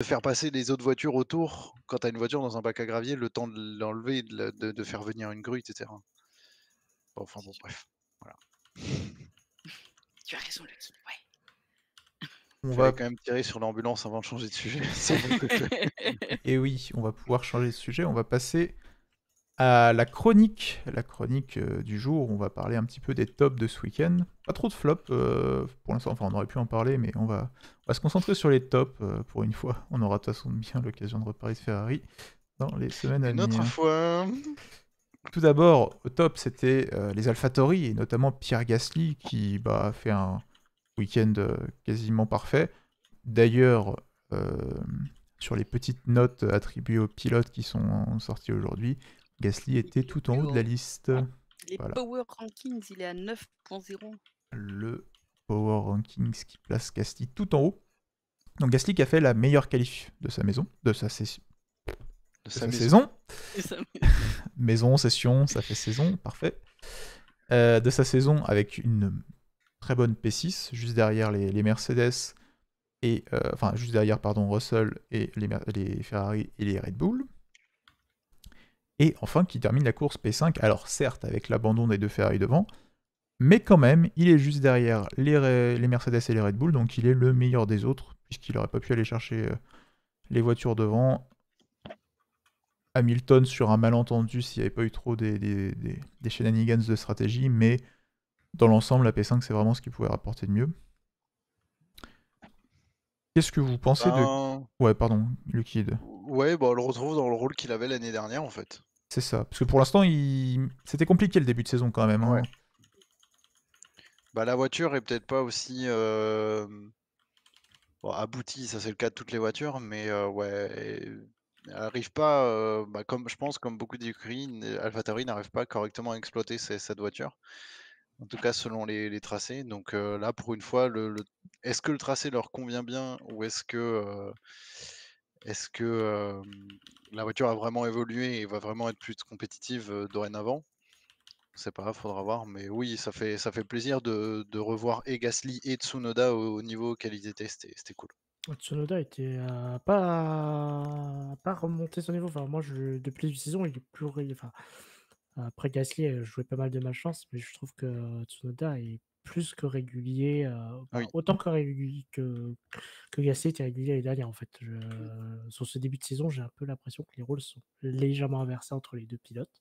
de faire passer les autres voitures autour, quand tu as une voiture dans un bac à gravier, le temps de l'enlever, de faire venir une grue, et cetera. Enfin bon, bref, voilà. Tu as raison, Lucky, On Fallait va quand même tirer sur l'ambulance avant de changer de sujet, c'est mieux que fait. ouais. et oui, on va pouvoir changer de sujet. On va passer à la chronique. La chronique du jour. On va parler un petit peu des tops de ce week-end. Pas trop de flops pour l'instant. Enfin, on aurait pu en parler, mais on va se concentrer sur les tops pour une fois. On aura de toute façon bien l'occasion de reparler de Ferrari dans les semaines à Une autre venir. fois. Tout d'abord, au top, c'était les AlphaTauri et notamment Pierre Gasly qui a fait un week-end quasiment parfait. D'ailleurs, euh, sur les petites notes attribuées aux pilotes qui sont sorties aujourd'hui, Gasly était Le tout en plus haut de la haut. liste. Les Voilà, Power Rankings, il est à 9.0. le Power Rankings qui place Gasly tout en haut. Donc Gasly qui a fait la meilleure qualif de sa maison, De de sa sa maison. saison. Et ça Maison, session, ça fait saison, parfait. De sa saison avec une très bonne P6, juste derrière les Mercedes et enfin juste derrière pardon Russell et les Ferrari et les Red Bull. Et enfin qui termine la course P5, alors certes avec l'abandon des deux Ferrari devant, mais quand même il est juste derrière les Mercedes et les Red Bull, donc il est le meilleur des autres, puisqu'il n'aurait pas pu aller chercher les voitures devant. Hamilton sur un malentendu s'il n'y avait pas eu trop des shenanigans de stratégie, mais dans l'ensemble la P5 c'est vraiment ce qu'il pouvait rapporter de mieux. Qu'est-ce que vous pensez de... Ben, Ouais pardon, le Kid. ouais, bah, on le retrouve dans le rôle qu'il avait l'année dernière, en fait. C'est ça. Parce que pour l'instant, c'était compliqué le début de saison quand même, Ouais. hein. Bah, la voiture est peut-être pas aussi, bon, aboutie, ça c'est le cas de toutes les voitures, mais ouais, elle arrive pas, bah, comme je pense comme beaucoup d'écuries, AlphaTauri n'arrive pas correctement à exploiter cette voiture. En tout cas selon les tracés, donc là pour une fois est-ce que le tracé leur convient bien ou est-ce que la voiture a vraiment évolué et va vraiment être plus compétitive, dorénavant? Je sais pas, faudra voir, mais oui, ça fait plaisir de revoir et Gasly et Tsunoda au niveau auquel ils étaient, c'était cool. Tsunoda était pas remonté son niveau. Enfin, moi, depuis le début de saison, il est plus. Enfin, après Gasly jouait pas mal de malchance, mais je trouve que Tsunoda est plus que régulier. Oui. Autant que, que Gasly était régulier l'année dernière, en fait. Sur ce début de saison, j'ai un peu l'impression que les rôles sont légèrement inversés entre les deux pilotes.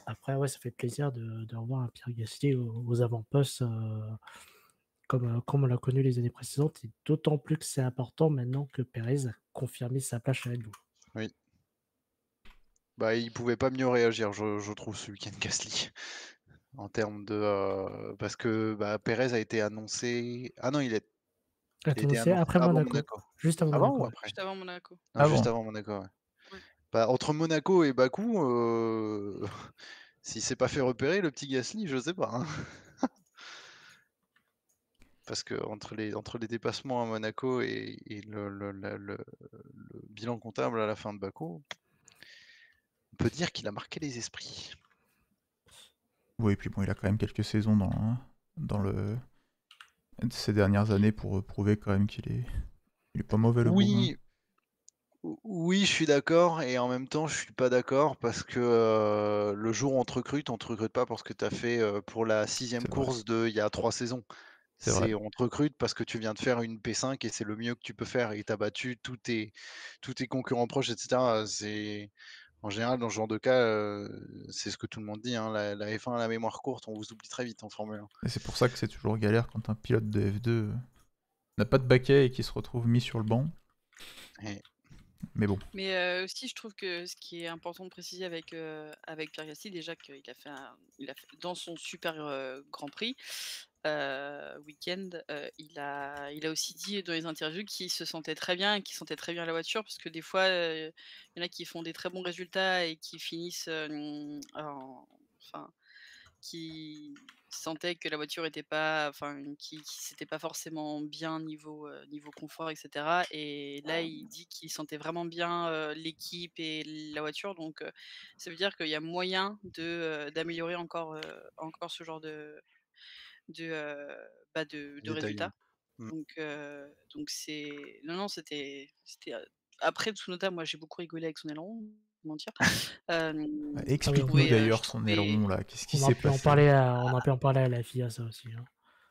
Après, ouais, ça fait plaisir de revoir un Pierre Gasly aux avant-postes. Comme on l'a connu les années précédentes, et d'autant plus que c'est important maintenant que Perez a confirmé sa place chez Red Bull. Oui. Bah, il pouvait pas mieux réagir, je trouve, ce week-end Gasly. En termes de, parce que, bah, Pérez a été annoncé non, il a été Annoncé annoncé après avant Monaco, Monaco. juste avant Avant Monaco, ou ouais. après? Juste avant Monaco. Non, juste Avant. avant Monaco, ouais. Ouais. Bah, entre Monaco et Bakou, s'il s'est pas fait repérer le petit Gasly, je sais pas, hein. Parce qu'entre les dépassements à Monaco et le bilan comptable à la fin de Bakou, on peut dire qu'il a marqué les esprits. Oui, et puis bon, il a quand même quelques saisons dans ces dernières années pour prouver quand même il est pas mauvais le bourrin. Oui, oui, je suis d'accord et en même temps, je suis pas d'accord parce que, le jour où on te recrute pas parce que tu as fait, pour la 6e C'est vrai, course de il y a 3 saisons. c'est vrai. On te recrute parce que tu viens de faire une P5 et c'est le mieux que tu peux faire et tu as battu tous tes concurrents proches et cetera. En général, dans ce genre de cas, c'est ce que tout le monde dit, hein, la F1 a la mémoire courte, on vous oublie très vite en Formule 1. Et c'est pour ça que c'est toujours galère quand un pilote de F2 n'a pas de baquet et qui se retrouve mis sur le banc. Et Mais bon, Mais aussi, je trouve que ce qui est important de préciser avec Pierre Gasly, déjà qu'il a fait dans son super Grand Prix week-end, il a aussi dit dans les interviews qu'il se sentait très bien et qu'il sentait très bien la voiture, parce que des fois, il y en a qui font des très bons résultats et qui finissent enfin, qui sentait que la voiture était pas, enfin, qui s'était pas forcément bien niveau confort, et cetera. Et là, il dit qu'il sentait vraiment bien l'équipe et la voiture, donc ça veut dire qu'il y a moyen d'améliorer encore ce genre de, de, heu, de détail, ouais. résultats. Mmh. Donc c'est non, c'était après Tsunoda, moi j'ai beaucoup rigolé avec son aileron, pas mentir. Je Explique-nous trouvais, d'ailleurs son aileron là, qu'est-ce qui On a s'est pu en passé? parler on a pu en parler à la FIA, ça aussi, hein.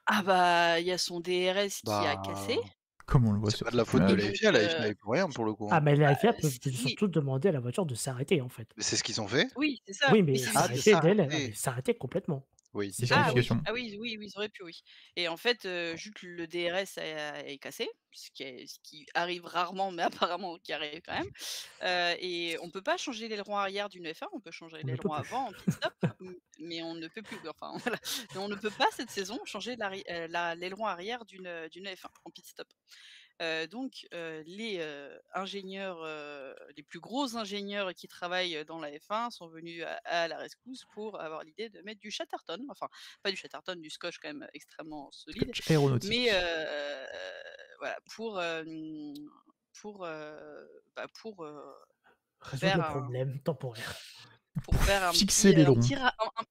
Ah bah, il y a son DRS qui a cassé. Bah, Comme on le voit c'est sur pas de la cette faute de image. la Donc FIA, la FIA y peut rien pour le coup, Ah, hein. mais la FIA peut oui, surtout demander à la voiture de s'arrêter, en fait. Mais c'est ce qu'ils ont fait. oui, c'est ça. Oui, Mais mais c'est Ah, de s'arrêter d'elle, ah, mais s'arrêter. s'arrêter complètement. Oui. C'est pas grave. Disqualification. Ah oui, oui, oui, ils auraient pu, oui. Et en fait, juste le DRS est cassé, ce qui arrive rarement, mais apparemment qui arrive quand même. Et on peut pas changer l'aileron arrière d'une F1, on peut changer On ne peut l'aileron plus. avant en pit stop, mais on ne peut plus, enfin voilà. Mais on ne peut pas cette saison changer l'aileron arrière d'une F1 en pit stop. Donc les ingénieurs, les plus gros ingénieurs qui travaillent dans la F1 sont venus à la rescousse pour avoir l'idée de mettre du Chatterton, enfin pas du Chatterton, du scotch quand même extrêmement solide, Scotch aéronautique. mais voilà pour, pour Résoudre faire le un problème temporaire. pour faire Fixer l'aileron.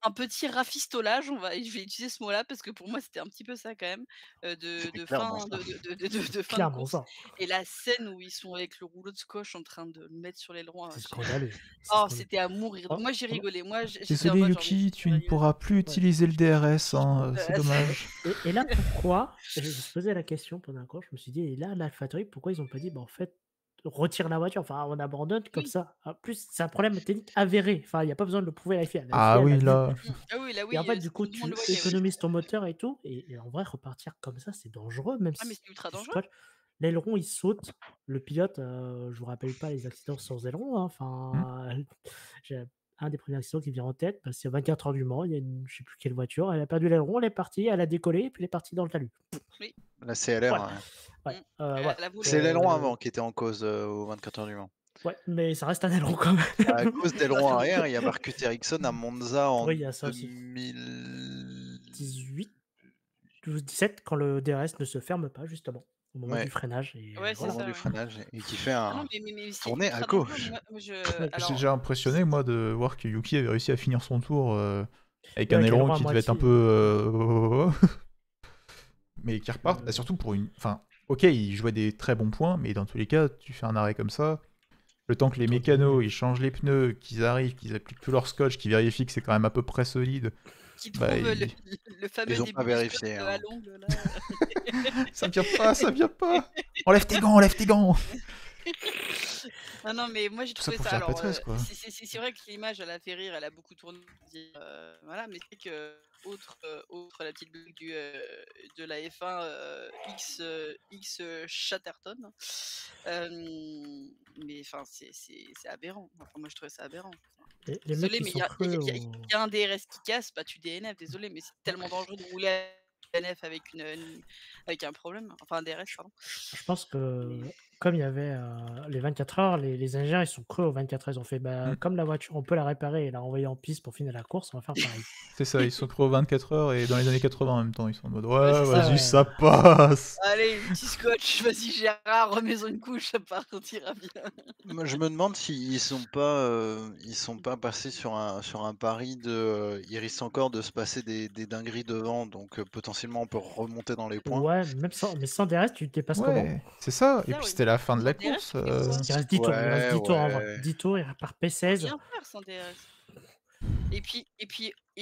un petit rafistolage, je vais utiliser ce mot-là parce que pour moi c'était un petit peu ça quand même, C'est de clairement fin ça. de fin de Clairement course. ça. Et la scène où ils sont avec le rouleau de scotch en train de le mettre sur l'aileron, C'est j'ai scandaleux. C'est oh scandaleux. c'était à mourir. Oh, Moi j'ai on a- rigolé, moi j'étais en Désolé mode genre mais Yuki, c'est tu ne sérieux? pourras plus utiliser le DRS, hein, c'est Ouais, dommage. Et là, pourquoi je me suis posé la question pendant un cours, je me suis dit, et là, l'AlphaTauri, pourquoi ils n'ont pas dit, bah, en fait, retire la voiture, enfin, on abandonne comme oui. ça. En plus, c'est un problème technique avéré, enfin, il n'y a pas besoin de le prouver à la FIA. La Ah FIA l'a oui, vu. là, Ah oui, là Et en oui, fait, du coup, tout le monde tu le voyait, oui. économises ton moteur et tout, et en vrai, repartir comme ça, c'est dangereux, même Ah mais si c'est ultra tu dangereux. scotches. L'aileron, il saute, le pilote, je vous rappelle pas les accidents sans aileron, hein, enfin, j'ai un des premiers accidents qui vient en tête, bah, c'est à 24 heures du Mans, il y a une, je sais plus quelle voiture, elle a perdu l'aileron, elle est partie, elle a décollé, et puis elle est partie dans le talus. Oui. La CLR, Voilà. ouais. Ouais, Elle voilà. a volé. C'est l'aileron avant qui était en cause aux 24 heures du Mans. Ouais, mais ça reste un aileron quand même. À cause d'aileron arrière, il y a Marcus Ericsson à Monza en Oui, il y a ça aussi. 18 ou 17 quand le DRS ne se ferme pas justement au moment Ouais, du freinage et Ouais, au c'est moment ça, du ouais. freinage et qui fait Ah non, un mais c'est tourné à ultra dangereux. gauche. Moi, Ouais. j'étais alors, déjà impressionné moi de voir que Yuki avait réussi à finir son tour avec Ouais, un avec aileron l'aileron à qui devait être un moitié. peu... mais qui reparte, bah, surtout pour une... Enfin, ok, il jouait des très bons points, mais dans tous les cas, tu fais un arrêt comme ça, le temps que les Trop mécanos, donné. ils changent les pneus, qu'ils arrivent, qu'ils appliquent tout leur scotch, qu'ils vérifient que c'est quand même à peu près solide, qui bah, trouve ils- le fameux Ils ont début pas du vérifié, scotch hein. à l'ongle là. ça vient pas, ça vient pas. Enlève tes gants, enlève tes gants. Non, mais moi j'ai Tout ça trouvé pour ça. faire Alors, pétresse, quoi. c'est vrai que l'image elle a fait rire, elle a beaucoup tourné. Voilà, mais c'est que autre la petite blague de la F1 X Chatterton. Mais enfin, c'est aberrant. Enfin, moi je trouvais ça aberrant. Les mecs Désolé, qui mais sont creux y a un DRS qui casse, bah tu DNF, désolé, mais c'est tellement dangereux de rouler à DNF avec avec un problème. Enfin un DRS, pardon. Je pense que Mais comme il y avait les 24 heures, les ingénieurs ils sont creux aux 24 heures. Ils ont fait bah, comme la voiture, on peut la réparer et la renvoyer en piste pour finir la course, on va faire pareil. C'est ça, ils sont creux aux 24 heures et dans les années 80 en même temps, ils sont en mode Ouais, ouais, c'est ça. vas-y, Ouais. ça passe. allez, petit scotch, vas-y Gérard, remets-en une couche, ça partira bien. Moi, je me demande s'ils sont pas passés sur un pari de il risque encore de se passer des dingueries devant, donc potentiellement on peut remonter dans les points. Ouais, même sans, mais sans DRS, tu te dépasses comment? Ouais, c'est ça. C'est Et ça, puis oui. c'était la fin de Sans la DRS, course. tu fais quoi? Il reste 10 tours, il reste 10 tours en vrai. Ouais. 10 tours, il repart Faut P16. rien faire sans DRS. Et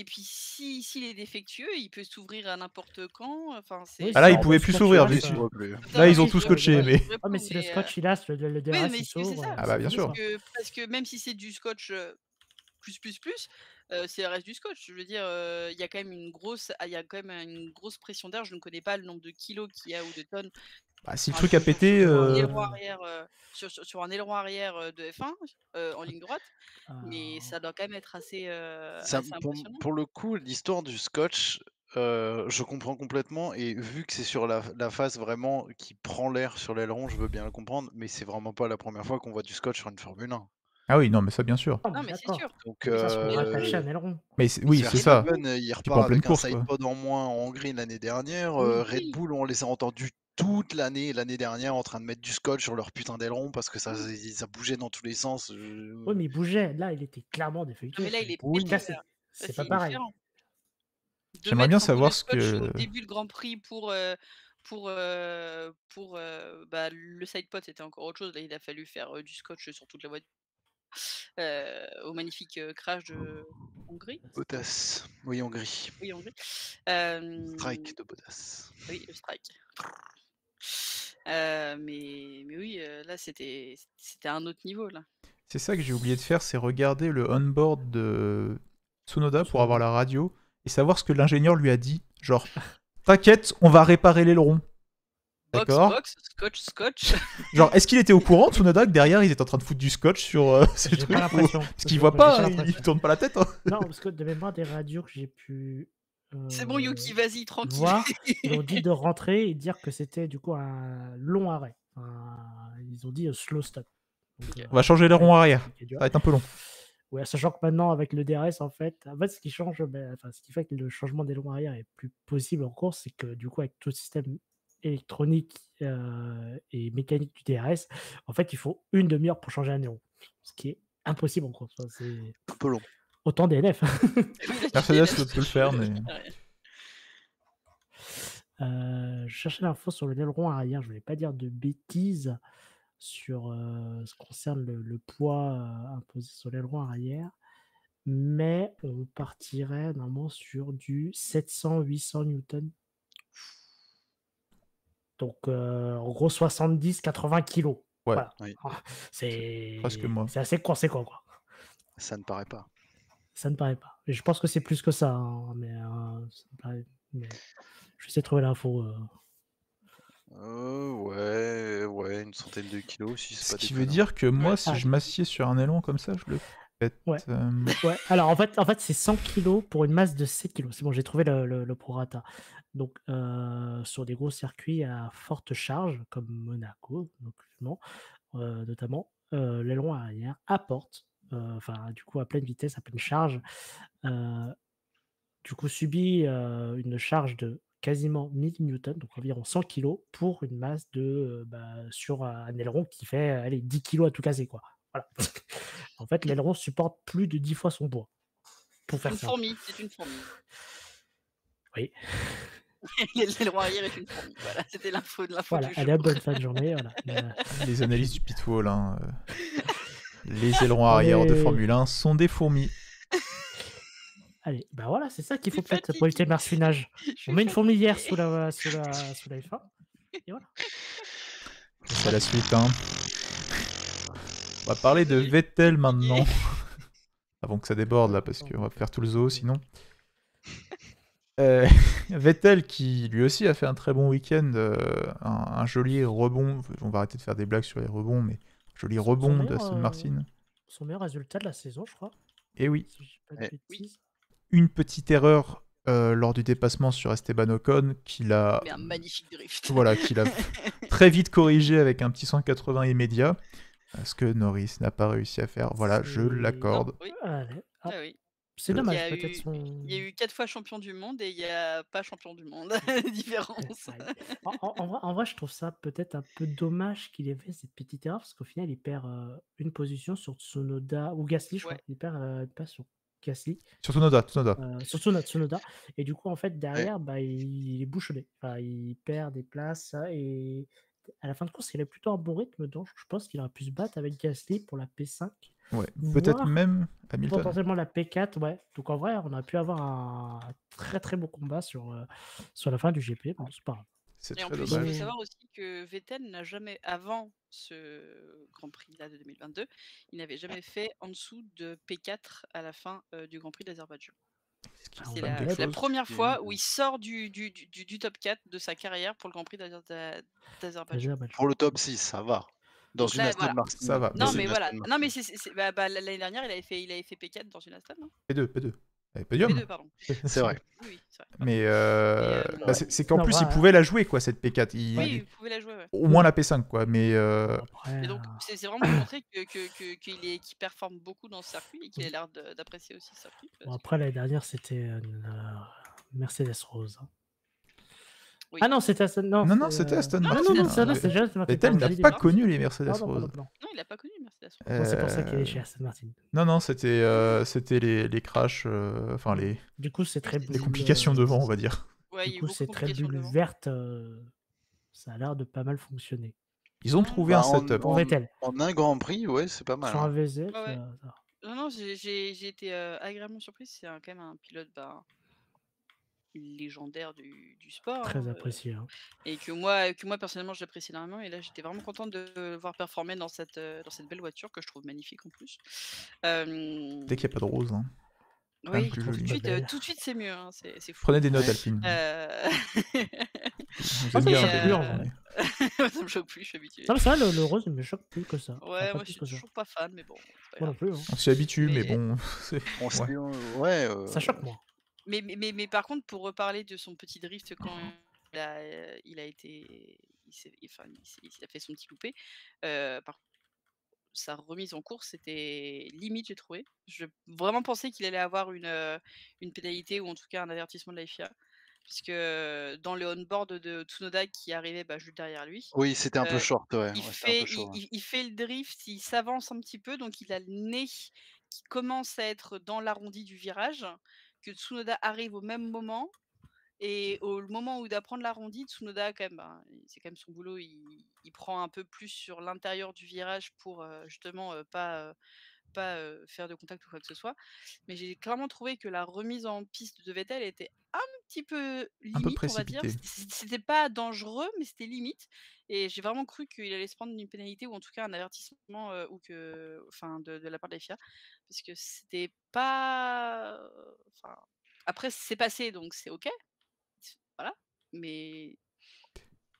puis s'il est défectueux, il peut s'ouvrir à n'importe quand. Enfin, c'est. Oui, Ah là, si il en pouvait mode plus scotch, s'ouvrir, il j'y reste, suis. On voit plus. Là, ils ont oui, tout je- scotché, ouais. mais. Ah, mais si le scotch il lâche, le Oui, DRS mais il c'est s'ouvre, ça. Ah bah, bien c'est sûr. fini, quoi. Parce que même si c'est du scotch plus, c'est le reste du scotch. Je veux dire, il y a quand même une grosse pression d'air. Je ne connais pas le nombre de kilos qu'il y a ou de tonnes. Bah, si le Enfin, truc a pété. sur un aileron arrière, sur un aileron arrière de F1 en ligne droite, mais ça doit quand même être assez Ça, impressionnant. pour le coup, l'histoire du scotch, je comprends complètement et vu que c'est sur la face vraiment qui prend l'air sur l'aileron, je veux bien le comprendre, mais c'est vraiment pas la première fois qu'on voit du scotch sur une Formule 1. Ah oui, non, mais ça, bien sûr. Ah, Non, mais c'est d'accord. sûr. Donc, Mais ça, c'est pour Mais rattacher un aileron. Mais oui, c'est ça. Verstappen, il Puis repart pas en pleine avec un course, quoi. sidepod en moins en Hongrie l'année dernière. Oui, Red oui. Bull, on les a entendus toute l'année dernière en train de mettre du scotch sur leur putain d'aileron parce que ça bougeait dans tous les sens. Oui, mais il bougeait. Là, il était clairement Non, défectueux. mais là, il est Oui. pété. Cassé. Là. C'est C'est pas pareil. différent. De J'aimerais bien mettre un peu de savoir ce scotch que. au début de Grand Prix pour pour le side pod, c'était encore autre chose. Là, il a fallu faire du scotch sur toute la voiture. Au magnifique crash de Hongrie. Bottas. Oui, Hongrie. Oui, Hongrie. Strike de Bottas. Oui, le strike. Mais oui, là, c'était un autre niveau, là. C'est ça que j'ai oublié de faire, c'est regarder le on-board de Tsunoda pour avoir la radio et savoir ce que l'ingénieur lui a dit. Genre, t'inquiète, on va réparer l'aileron. D'accord. Box, scotch. Genre, est-ce qu'il était au courant, Tsunoda, que derrière, ils étaient en train de foutre du scotch sur ces J'ai trucs pas l'impression. Parce qu'il voit pas, il tourne pas la tête. Hein. Non, parce que de mémoire des radios que j'ai pu C'est bon, Yuki, vas-y, tranquille. voir, ils ont dit de rentrer et dire que c'était du coup un long arrêt. Ils ont dit slow stop. Donc, On va changer l'aileron arrière. c'est dur. Ça va être un peu long. Ouais, sachant que maintenant, avec le DRS, en fait, ce qui change, ce qui fait que le changement d'aileron arrière est plus possible en course, c'est que du coup, avec tout le système électronique et mécanique du DRS, en fait, il faut une demi-heure pour changer un aileron. Ce qui est impossible en course. Enfin, c'est Un peu long. autant DNF. Mercedes peut le faire, mais. Je cherchais l'info sur le aileron arrière, je voulais pas dire de bêtises sur ce qui concerne le poids imposé sur l'aileron arrière, mais on partirait normalement sur du 700-800 newtons. Donc en gros 70-80 kilos. Ouais. Voilà. Oui. C'est Presque moi. c'est assez conséquent, quoi. Ça ne paraît pas. Ça ne paraît pas. Et je pense que c'est plus que ça, hein, mais je vais essayer de trouver l'info. Ouais, une centaine de kilos si c'est Ce pas qui veut déconnant. dire que moi, si Ah. je m'assieds sur un aileron comme ça, je le pète. Ouais. Ouais, alors en fait c'est 100 kilos pour une masse de 7 kilos. C'est bon, j'ai trouvé le prorata. Donc sur des gros circuits à forte charge, comme Monaco, notamment, l'aileron arrière apporte, du coup à pleine vitesse, à pleine charge, du coup subit une charge de quasiment 1000 newtons, donc environ 100 kilos, pour une masse de, sur un aileron qui fait, allez, 10 kilos à tout caser, quoi. Voilà. En fait, l'aileron supporte plus de 10 fois son poids. Pour faire Une ça. fourmi, c'est une fourmi. Oui. L'aileron arrière est une fourmi. Voilà, c'était l'info de l'info Voilà, du allez jour. hop, bonne fin de journée. Voilà. Les analyses du pitfall, hein, les ailerons arrière de Allez. Formule 1 sont des fourmis. Allez, bah voilà, c'est ça qu'il Je faut suis peut-être pour éviter le marfinage. Je suis On met une fourmilière sous fatiguée. la F1. Et voilà. C'est la suite, hein. On va parler de Vettel maintenant. Avant que ça déborde là, parce qu'on va faire tout le zoo sinon. Vettel qui lui aussi a fait un très bon week-end, un joli rebond. On va arrêter de faire des blagues sur les rebonds, mais joli rebond meilleur, d'Aston Martin. Son meilleur résultat de la saison, je crois. Et oui, Si je dis pas de bêtises. une petite erreur lors du dépassement sur Esteban Ocon qu'il a, Mais un magnifique drift. voilà, qu'il a très vite corrigé avec un petit 180 immédiat, ce que Norris n'a pas réussi à faire. Voilà, je C'est- l'accorde. Non, oui. Allez, Ah hop. oui. C'est Il y dommage, a peut-être eu- son. Il y a eu 4 fois champion du monde et il n'y a pas champion du monde. Différence. En vrai, je trouve ça peut-être un peu dommage qu'il ait fait cette petite erreur parce qu'au final, il perd une position sur Tsunoda ou Gasly, je crois. Ouais. Il perd pas sur Gasly, Sur Tsunoda. sur Tsunoda. Et du coup, en fait, derrière, il est bouchonné. Enfin, il perd des places et à la fin de course, il a plutôt un bon rythme. Donc, je pense qu'il aurait pu se battre avec Gasly pour la P5. Ouais, peut-être Voire même Hamilton. potentiellement la P4, ouais. Donc en vrai, on a pu avoir un très très beau combat sur la fin du GP. Bon, c'est pas grave. C'est Et en très plus, il dommage. faut savoir aussi que Vettel n'a jamais, avant ce Grand Prix là de 2022, il n'avait jamais fait en dessous de P4 à la fin du Grand Prix d'Azerbaïdjan. Ah, C'est on va la, le c'est la mettre. première fois Et- où il sort du top 4 de sa carrière pour le Grand Prix d'Azerbaïdjan. Azerbaïdjan. Pour le top 6, ça va. Dans Donc une là, Aston voilà. Martin. Ça va. Dans Non, une mais voilà. Aston Non, mais Martin. l'année dernière, il avait fait P4 dans une Aston, non P2. Podium. P2, pardon. C'est vrai. Oui, c'est vrai. Mais Mais, c'est qu'en Non, plus, il voilà. pouvait la jouer, quoi, cette P4. Oui, vous pouvez la jouer, ouais. Au moins la P5, quoi. Mais Après, Et donc, c'est vraiment pour montrer qu'il performe beaucoup dans ce circuit et qu'il a l'air d'apprécier aussi ce circuit. bon, après, l'année dernière, c'était une Mercedes Rose. hein. Oui. Ah non, c'était Aston. non, c'était Aston Martin. Non, hein. c'est déjà Aston Martin. Vettel n'a Pardon, pas Martin. connu les Mercedes pardon, Rose. pardon. Non, il n'a pas connu Mercedes. Non, c'est pour ça qu'il est chez Aston Martin. Non, c'était les crashs, enfin les Du coup, c'est très complications devant, on va dire. Ouais, il y a Du eu coup, beaucoup c'est de très complications bulle devant. verte Ça a l'air de pas mal fonctionner. Ils ont trouvé un Bah, setup. Pour Vettel. en un Grand Prix, ouais, c'est pas mal. Sur un hein. VZ, Ouais, ouais. ça. Non, j'ai été agréablement surprise. C'est quand même un pilote légendaire du sport. Très hein, apprécié. hein. et que moi personnellement j'apprécie énormément. Et là j'étais vraiment contente de le voir performer dans cette belle voiture que je trouve magnifique en plus. Dès qu'il n'y a pas de rose, hein. Quand même Oui, plus trouve joli. pas belle. tout de suite c'est mieux, hein, c'est fou. Prenez des notes, Ouais. Alpine. Euh, Vous Ah, êtes ça me bien choque un peu. plus en vrai. ça me choque plus, je suis habituée. Ça, ça le rose, il me choque plus que ça. Enfin, Ouais, pas moi je plus suis que ça. toujours pas fan, mais bon, c'est pas Moi non grave. plus. hein. On s'y habitue, mais Mais- bon. c'est- On Ouais. sait, ouais, Ça choque moi. Mais par contre, pour reparler de son petit drift quand il a été, il a fait son petit loupé. Par sa remise en course, c'était limite, j'ai trouvé. Je vraiment pensé qu'il allait avoir une pénalité ou en tout cas un avertissement de la FIA, puisque dans le on-board de Tsunoda qui arrivait juste derrière lui, Oui, c'était un peu euh, short, ouais. il Ouais, c'était un peu fait, chaud. il fait le drift, il s'avance un petit peu, donc il a le nez qui commence à être dans l'arrondi du virage, que Tsunoda arrive au même moment. Et au moment où d'apprendre l'arrondi, Tsunoda, quand même, c'est quand même son boulot, il prend un peu plus sur l'intérieur du virage pour justement pas faire de contact ou quoi que ce soit. Mais j'ai clairement trouvé que la remise en piste de Vettel était un petit peu Un peu limite, on va dire. précipité. C'était pas dangereux, mais c'était limite. Et j'ai vraiment cru qu'il allait se prendre une pénalité ou en tout cas un avertissement de la part de la FIA. Parce que c'était pas. Enfin, après, c'est passé, donc c'est OK. Voilà, mais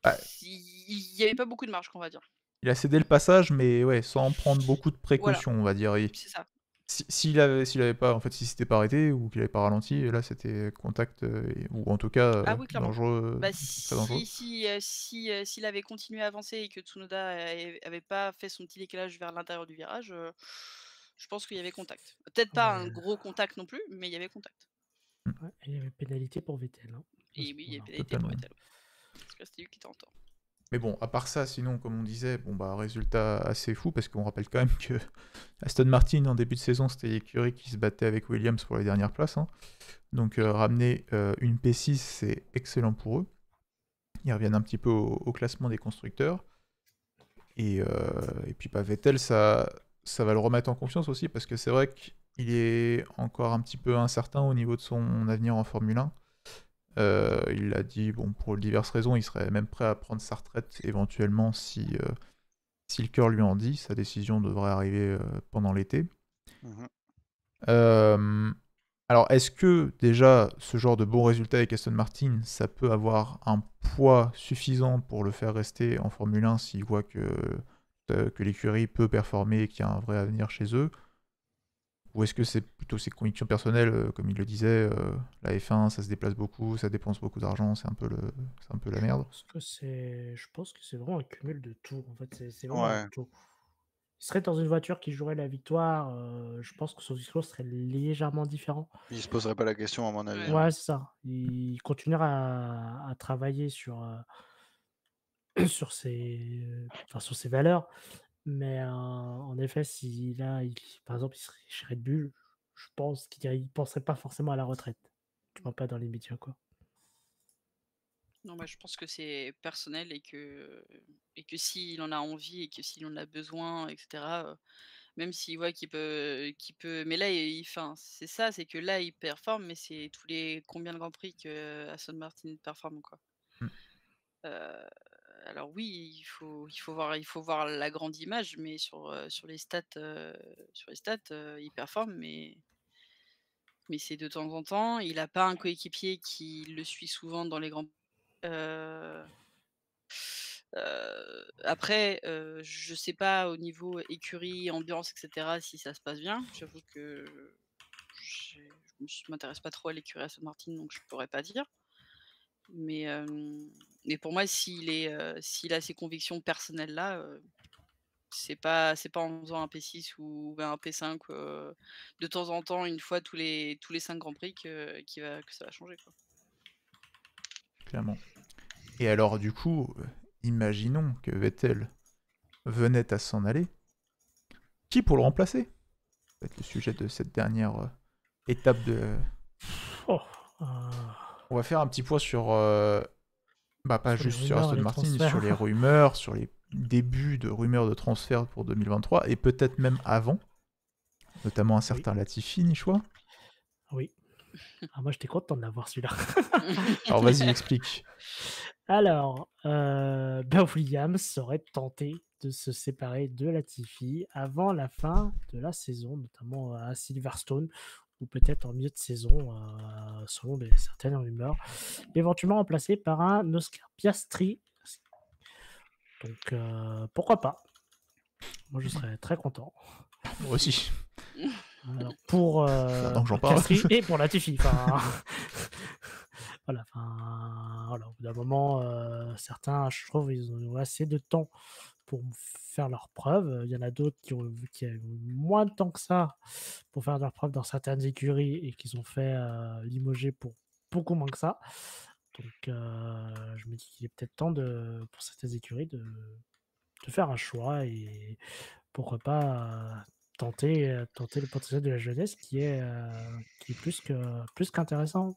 Ouais. il y avait pas beaucoup de marge, qu'on va dire. Il a cédé le passage, mais ouais, sans prendre beaucoup de Voilà, précautions, on va dire. c'est ça. S'il avait pas, en fait, s'il s'était pas arrêté ou qu'il avait pas ralenti, là c'était contact ou en tout cas Ah oui, clairement. dangereux, Bah, très dangereux. s'il avait continué à avancer et que Tsunoda avait pas fait son petit décalage vers l'intérieur du virage, je pense qu'il y avait contact. Peut-être pas un Ouais. gros contact non plus, mais il y avait contact. Ouais, et il y avait pénalité pour Vettel. Hein, à Et ce oui, il y avait moment-là. pénalité pour Totalement. Vettel. Parce que c'était lui qui était en tort. Mais bon, à part ça, sinon, comme on disait, bon bah résultat assez fou parce qu'on rappelle quand même que Aston Martin en début de saison, c'était l'écurie qui se battait avec Williams pour les dernières places. hein. Donc ramener une P6, c'est excellent pour eux. Ils reviennent un petit peu au classement des constructeurs. Et puis Vettel, ça va le remettre en confiance aussi parce que c'est vrai qu'il est encore un petit peu incertain au niveau de son avenir en Formule 1. Il l'a dit, bon, pour diverses raisons, il serait même prêt à prendre sa retraite éventuellement si le cœur lui en dit. Sa décision devrait arriver pendant l'été. Mhm. Alors, est-ce que déjà ce genre de bons résultats avec Aston Martin, ça peut avoir un poids suffisant pour le faire rester en Formule 1 s'il voit que l'écurie peut performer et qu'il y a un vrai avenir chez eux? Ou est-ce que c'est plutôt ses convictions personnelles, comme il le disait, la F1, ça se déplace beaucoup, ça dépense beaucoup d'argent, c'est un peu la merde. Je pense que c'est vraiment un cumul de tout. En fait, c'est vraiment un Ouais. tout. Il serait dans une voiture qui jouerait la victoire. Je pense que son discours serait légèrement différent. Il se poserait pas la question, à mon avis. Ouais. hein. Ouais, c'est ça. Il continuera à travailler sur, sur sur ses valeurs. Mais en effet, si là, par exemple, il serait chez Red Bull, je pense qu'il ne penserait pas forcément à la retraite. Tu vois, pas dans les médias, quoi. Non, je pense que c'est personnel et que s'il en a envie et que s'il en a besoin, etc., même s'il voit qu'il peut. Mais là, c'est ça, c'est que là, il performe, mais c'est tous les combien de Grands Prix que Aston Martin performe, quoi. Mm. Alors oui, il faut voir la grande image, mais sur les stats, il performe, mais c'est de temps en temps. Il n'a pas un coéquipier qui le suit souvent dans les grands. Euh, Après, je sais pas au niveau écurie, ambiance, etc., si ça se passe bien. J'avoue que je m'intéresse pas trop à l'écurie Aston Martin, donc je pourrais pas dire. Mais pour moi, s'il a ces convictions personnelles là, c'est pas en faisant un P6 ou un P5 de temps en temps, une fois tous les 5 grands prix que ça va changer, quoi. Clairement. Et alors, du coup, imaginons que Vettel venait à s'en aller. Qui pour le remplacer? Ça va être le sujet de cette dernière étape de. Oh, On va faire un petit point sur Bah, pas Sur les juste sur rumeurs et Aston les Martin, sur transferts. les rumeurs, sur les débuts de rumeurs de transfert pour 2023, et peut-être même avant, notamment un Oui, certain Latifi, Nichois. oui. Ah, moi, j'étais content de l'avoir celui-là. Alors vas-y, explique. Alors, Ben Williams aurait tenté de se séparer de Latifi avant la fin de la saison, notamment à Silverstone, ou peut-être en milieu de saison, selon certaines rumeurs, éventuellement remplacé par un Oscar Piastri. Donc, pourquoi pas? Moi, je serais très content. Moi aussi. Alors, pour Maintenant que j'en parle. Piastri et pour Latifi. Enfin, voilà, voilà, au bout d'un moment, certains, je trouve, ils ont eu assez de temps pour faire leurs preuves. Il y en a d'autres qui ont eu moins de temps que ça pour faire leurs preuves dans certaines écuries et qu'ils ont fait limoger pour beaucoup moins que ça. Donc, je me dis qu'il est peut-être temps pour certaines écuries de faire un choix et pourquoi pas tenter le potentiel de la jeunesse qui est plus qu'intéressant.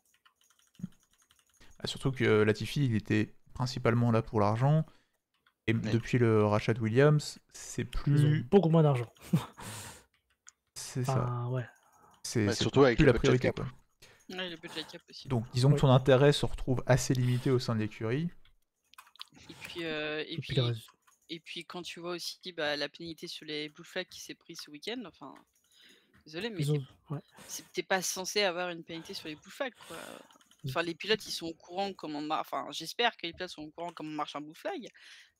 Ah, surtout que Latifi, il était principalement là pour l'argent, et Oui. depuis le rachat de Williams, c'est Ils ont plus... beaucoup moins d'argent. C'est ça. Enfin, ouais. C'est surtout avec plus le la budget priorité, cap. quoi. Ouais, le budget cap aussi. Donc disons que Oui. ton intérêt se retrouve assez limité au sein de l'écurie. Et puis, Et puis, le reste- et puis quand tu vois aussi la pénalité sur les Blue Flags qui s'est pris ce week-end, enfin, désolé, mais ils ont- ouais. t'es pas censé avoir une pénalité sur les Blue Flags, quoi. Enfin, les pilotes, ils sont au courant comment enfin, j'espère que les pilotes sont au courant comment marche un Blue Flag,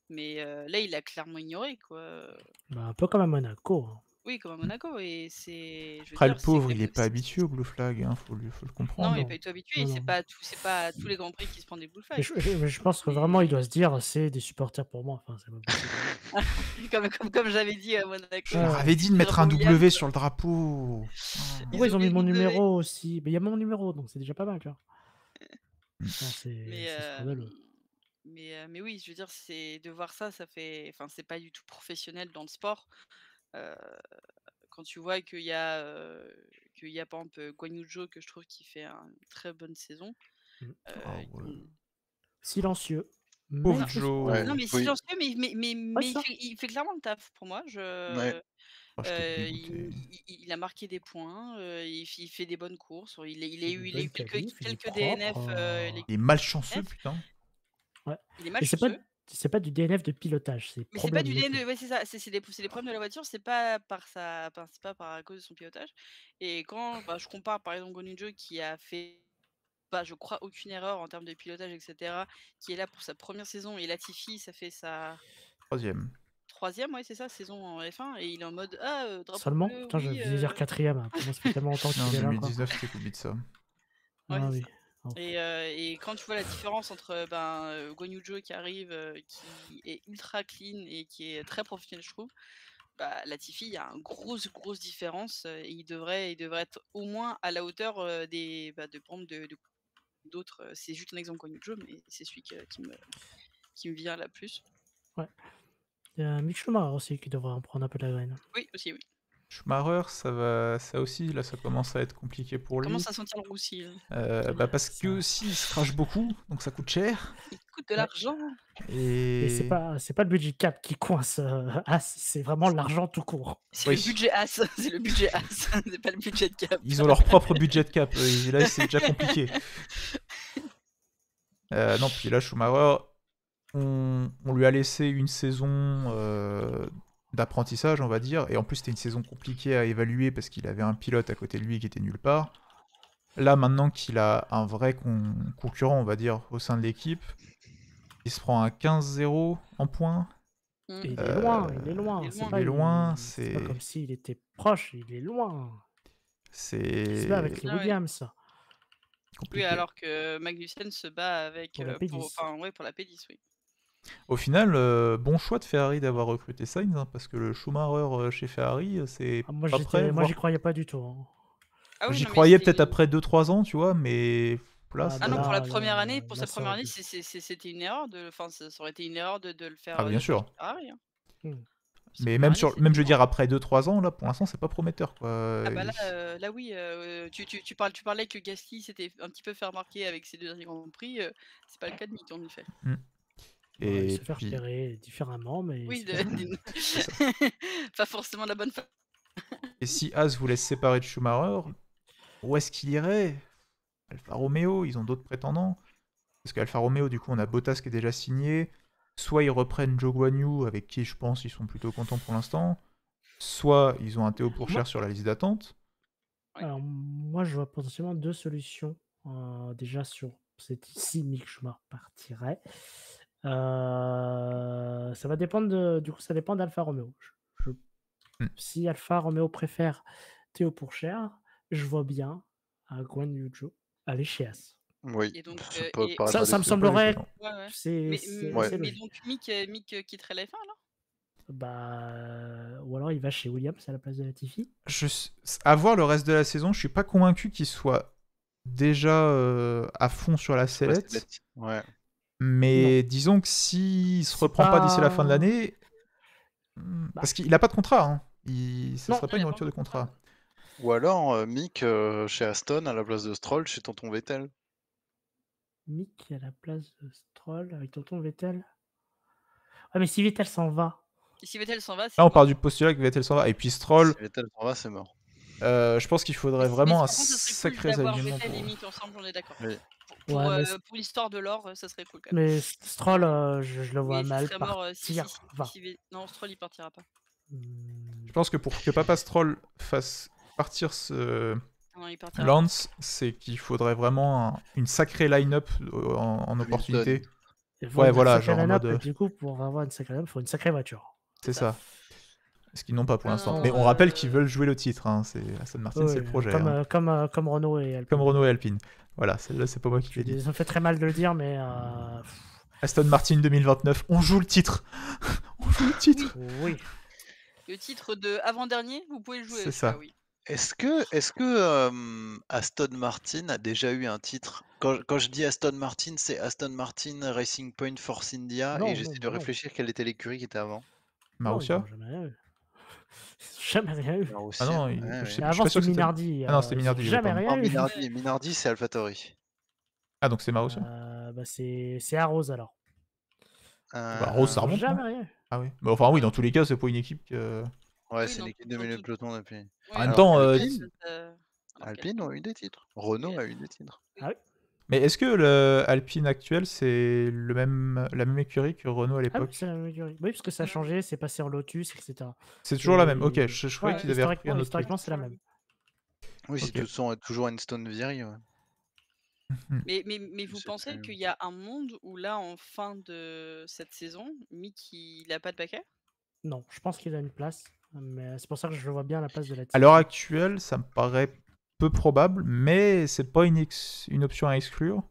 mais là, il a clairement ignoré, quoi. Bah, un peu comme à Monaco. Hein. Oui, comme à Monaco, et c'est, je veux Après, le dire, c'est pauvre, quand il même, est pas habitué au Blue Flag, hein, faut le non, comprendre. il est Non. pas du tout habitué, et Non, c'est non. pas tous les grands prix qui se prennent des Blue Mais Flags. mais je pense que vraiment, il doit se dire, c'est des supporters pour moi. Enfin, c'est pas possible. comme j'avais dit à Monaco. Je leur Ouais. avais dit de mettre un Williams, W sur le drapeau. Pourquoi ils ont mis oublié mon le W. numéro aussi? Mais il y a mon numéro, donc c'est déjà pas mal, tu vois. Mm. Non, Mais, c'est scandaleux. mais oui, je veux dire, c'est de voir ça, ça fait, enfin, c'est pas du tout professionnel dans le sport. Quand tu vois qu'il y a, par exemple Guan Yu Zhou, que je trouve qui fait une très bonne saison. Mm. Ah ouais. Silencieux. Pauvre Mais Joe. Ouais. Non, mais Oui. silencieux, mais ça. il fait clairement le taf pour moi. Ouais. Oh, j'étais dégoûté. Il a marqué des points, il fait des bonnes courses. Il a fait des eu bonnes quelques, qualifs, il est quelques DNF. propre. Il est malchanceux, F. putain. Ouais. Il est Mais c'est malchanceux. pas du DNF de pilotage, c'est Mais c'est pas problème du de DNF, moto. ouais, c'est ça, c'est des problèmes de la voiture, c'est pas c'est pas à cause de son pilotage. Et quand je compare par exemple Guan Yu Zhou qui a fait je crois aucune erreur en termes de pilotage, etc., qui est là pour sa première saison, et Latifi, ça fait sa Troisième. troisième, ouais, c'est ça, saison en F1, et il est en mode drapeau Seulement bleu, Putain, je oui. vais dire quatrième. Hein. Pour moi, ça fait tellement longtemps Non, qu'il est là. Quoi. 2019, c'était Kubica. Ouais, Ah c'est oui. ça. Oh. Et quand tu vois la différence entre Guan Yu Zhou qui arrive, qui est ultra clean et qui est très professionnel, je trouve, Latifi, il y a une grosse différence, et il devrait être au moins à la hauteur de par exemple d'autres. C'est juste un exemple Guan Yu Zhou, mais c'est celui qui me vient là plus. Ouais. Il y a Mick Schumacher aussi qui devrait en prendre un peu de la graine. Oui, aussi, oui. Schumacher, ça aussi, là, ça commence à être compliqué pour lui. Commence à sentir le roussi. Parce que aussi, il se crache beaucoup, donc ça coûte cher. Il coûte de l'argent. Et c'est pas le budget cap qui coince c'est vraiment l'argent tout court. C'est Oui. le budget as. C'est le budget as. C'est pas le budget de cap. Ils ont leur propre budget de cap. Et là, c'est déjà compliqué. Non, puis là, Schumacher, on lui a laissé une saison d'apprentissage, on va dire. Et en plus, c'était une saison compliquée à évaluer parce qu'il avait un pilote à côté de lui qui était nulle part. Là, maintenant qu'il a un vrai concurrent, on va dire, au sein de l'équipe, il se prend un 15-0 en points. Et il est loin, il est loin. il est C'est loin. pas, Il est loin, c'est pas c'est- comme s'il était proche, il est loin. C'est Il se bat avec les Ah ouais. Williams. Oui, compliqué. alors que Magnussen se bat avec Pour la P10. pour la P10, oui. Au final, bon choix de Ferrari d'avoir recruté Sainz, hein, parce que le Schumacher chez Ferrari, c'est Ah, moi, pas prêt. j'y croyais pas du tout. Hein. Ah oui, J'y non, mais croyais c'est- peut-être après 2-3 ans, tu vois, mais là, Ah, Ah non, Là, pour la là, première année, là, pour sa ça première aurait année, pu. c'était une erreur enfin, ça aurait été une erreur de le faire. Ah, bien de faire sûr. chez Ferrari, hein. Mais Ferrari, même je veux c'était dire, après 2-3 ans, là, pour l'instant, c'est pas prometteur, quoi. Ah bah là oui, tu parlais que Gasly s'était un petit peu fait remarquer avec ses 2 derniers grands prix, c'est pas le cas de Mick en effet. Mm. Il Et se fait puis, repérer différemment, mais Oui, c'est pas mal. c'est ça. pas forcément la bonne fa Et si As voulait se séparer de Schumacher, où est-ce qu'il irait? Alfa Romeo, ils ont d'autres prétendants. Parce qu'Alfa Romeo, du coup, on a Bottas qui est déjà signé. Soit ils reprennent Zhou Guanyu, avec qui je pense ils sont plutôt contents pour l'instant. Soit ils ont un Théo Pourchaire sur la liste d'attente. Ouais. Alors, moi, je vois potentiellement 2 solutions. Déjà, si Mick Schumacher partirait. Ça va dépendre du coup, ça dépend d'Alfa Romeo. Si Alfa Romeo préfère Théo Pourchaire, je vois bien Guan Yu Zhou aller chez As. Oui, Et donc, ça peut paraître Ça me décevant. semblerait. Ouais, ouais. C'est Ouais. assez Mais logique. donc Mick quitterait la F1 alors? Ou alors il va chez Williams à la place de Latifi. À voir le reste de la saison, je suis pas convaincu qu'il soit déjà à fond sur la sellette. Ouais. Mais disons que s'il se C'est reprend pas d'ici la fin de pas- l'année. Parce qu'il a pas de contrat. Hein. Ce Non, serait pas il une a pas rupture de de contrat. contrat. Ou alors Mick chez Aston à la place de Stroll chez Tonton Vettel. Mick à la place de Stroll avec Tonton Vettel. Ah, mais si Vettel s'en va. Et si Vettel s'en va, c'est Là, on mort. part du postulat que Vettel s'en va. Et puis Stroll, Si Vettel s'en va, c'est mort. je pense qu'il faudrait Mais vraiment un par contre, ça serait cool sacré d'avoir alignement. Vettel et Mick ensemble, on est d'accord. Oui. Pour l'histoire de l'or, ça serait cool quand même. Mais Stroll, je le vois Mais ça mal serait mort partir. Enfin, non, Stroll il partira pas. Je pense que pour que Papa Stroll fasse partir Non, il partira Lance, c'est qu'il faudrait vraiment une sacrée line-up en opportunité. Ouais, voilà, genre en mode. Du coup, pour avoir une sacrée line-up, il faut une sacrée voiture. C'est ça. Ce qu'ils n'ont pas pour Non, l'instant. non, Mais on rappelle qu'ils veulent jouer le titre. Hein. Aston Martin, Ouais, c'est le projet. Comme Renault et Alpine. Comme Renault et Alpine. Voilà, celle-là, c'est pas moi qui l'ai dit. Ça me fait très mal de le dire, mais. Aston Martin 2029, on joue le titre. On joue le titre. Oui. Le titre de avant-dernier, vous pouvez le jouer. C'est ça. Oui. Est-ce que Aston Martin a déjà eu un titre? Quand je dis Aston Martin, c'est Aston Martin Racing Point Force India Non, et j'essaie de non. réfléchir quelle était l'écurie qui était avant. Marussia? Non, jamais rien eu. Jamais rien eu. Ah non, ouais, je sais Avant, pas sûr c'était que Minardi. Ah non, c'était Minardi. Jamais rien eu. Minardi, c'est AlphaTauri. Ah, donc c'est Marussia? C'est Arrows alors. Bah, Rose, ça remonte. Jamais rien eu. Ah oui. Bah, enfin, oui, dans tous les cas, c'est pas une équipe que. Ouais, Oui, c'est une équipe de dans milieu tout- de peloton depuis. Oui, En même alors temps, qu'Alpine, Alpine ont eu des titres. Renault a eu des titres. Ah oui. Mais est-ce que le Alpine actuel, c'est la même écurie que Renault à Ah oui, l'époque? c'est la même écurie. Oui, parce que ça a changé, c'est passé en Lotus, etc. C'est toujours la même. Ok, Et- je croyais Ouais, qu'ils avaient repris un autre truc. historiquement, c'est la même. Oui, Ok. c'est toujours une Stone Viry. Ouais. Mais vous C'est pensez très- qu'il y a un monde où là, en fin de cette saison, Mick il a pas de paquet? Non, je pense qu'il a une place. Mais c'est pour ça que je le vois bien à la place de la À l'heure actuelle, ça me paraît peu probable, mais c'est pas une option à exclure.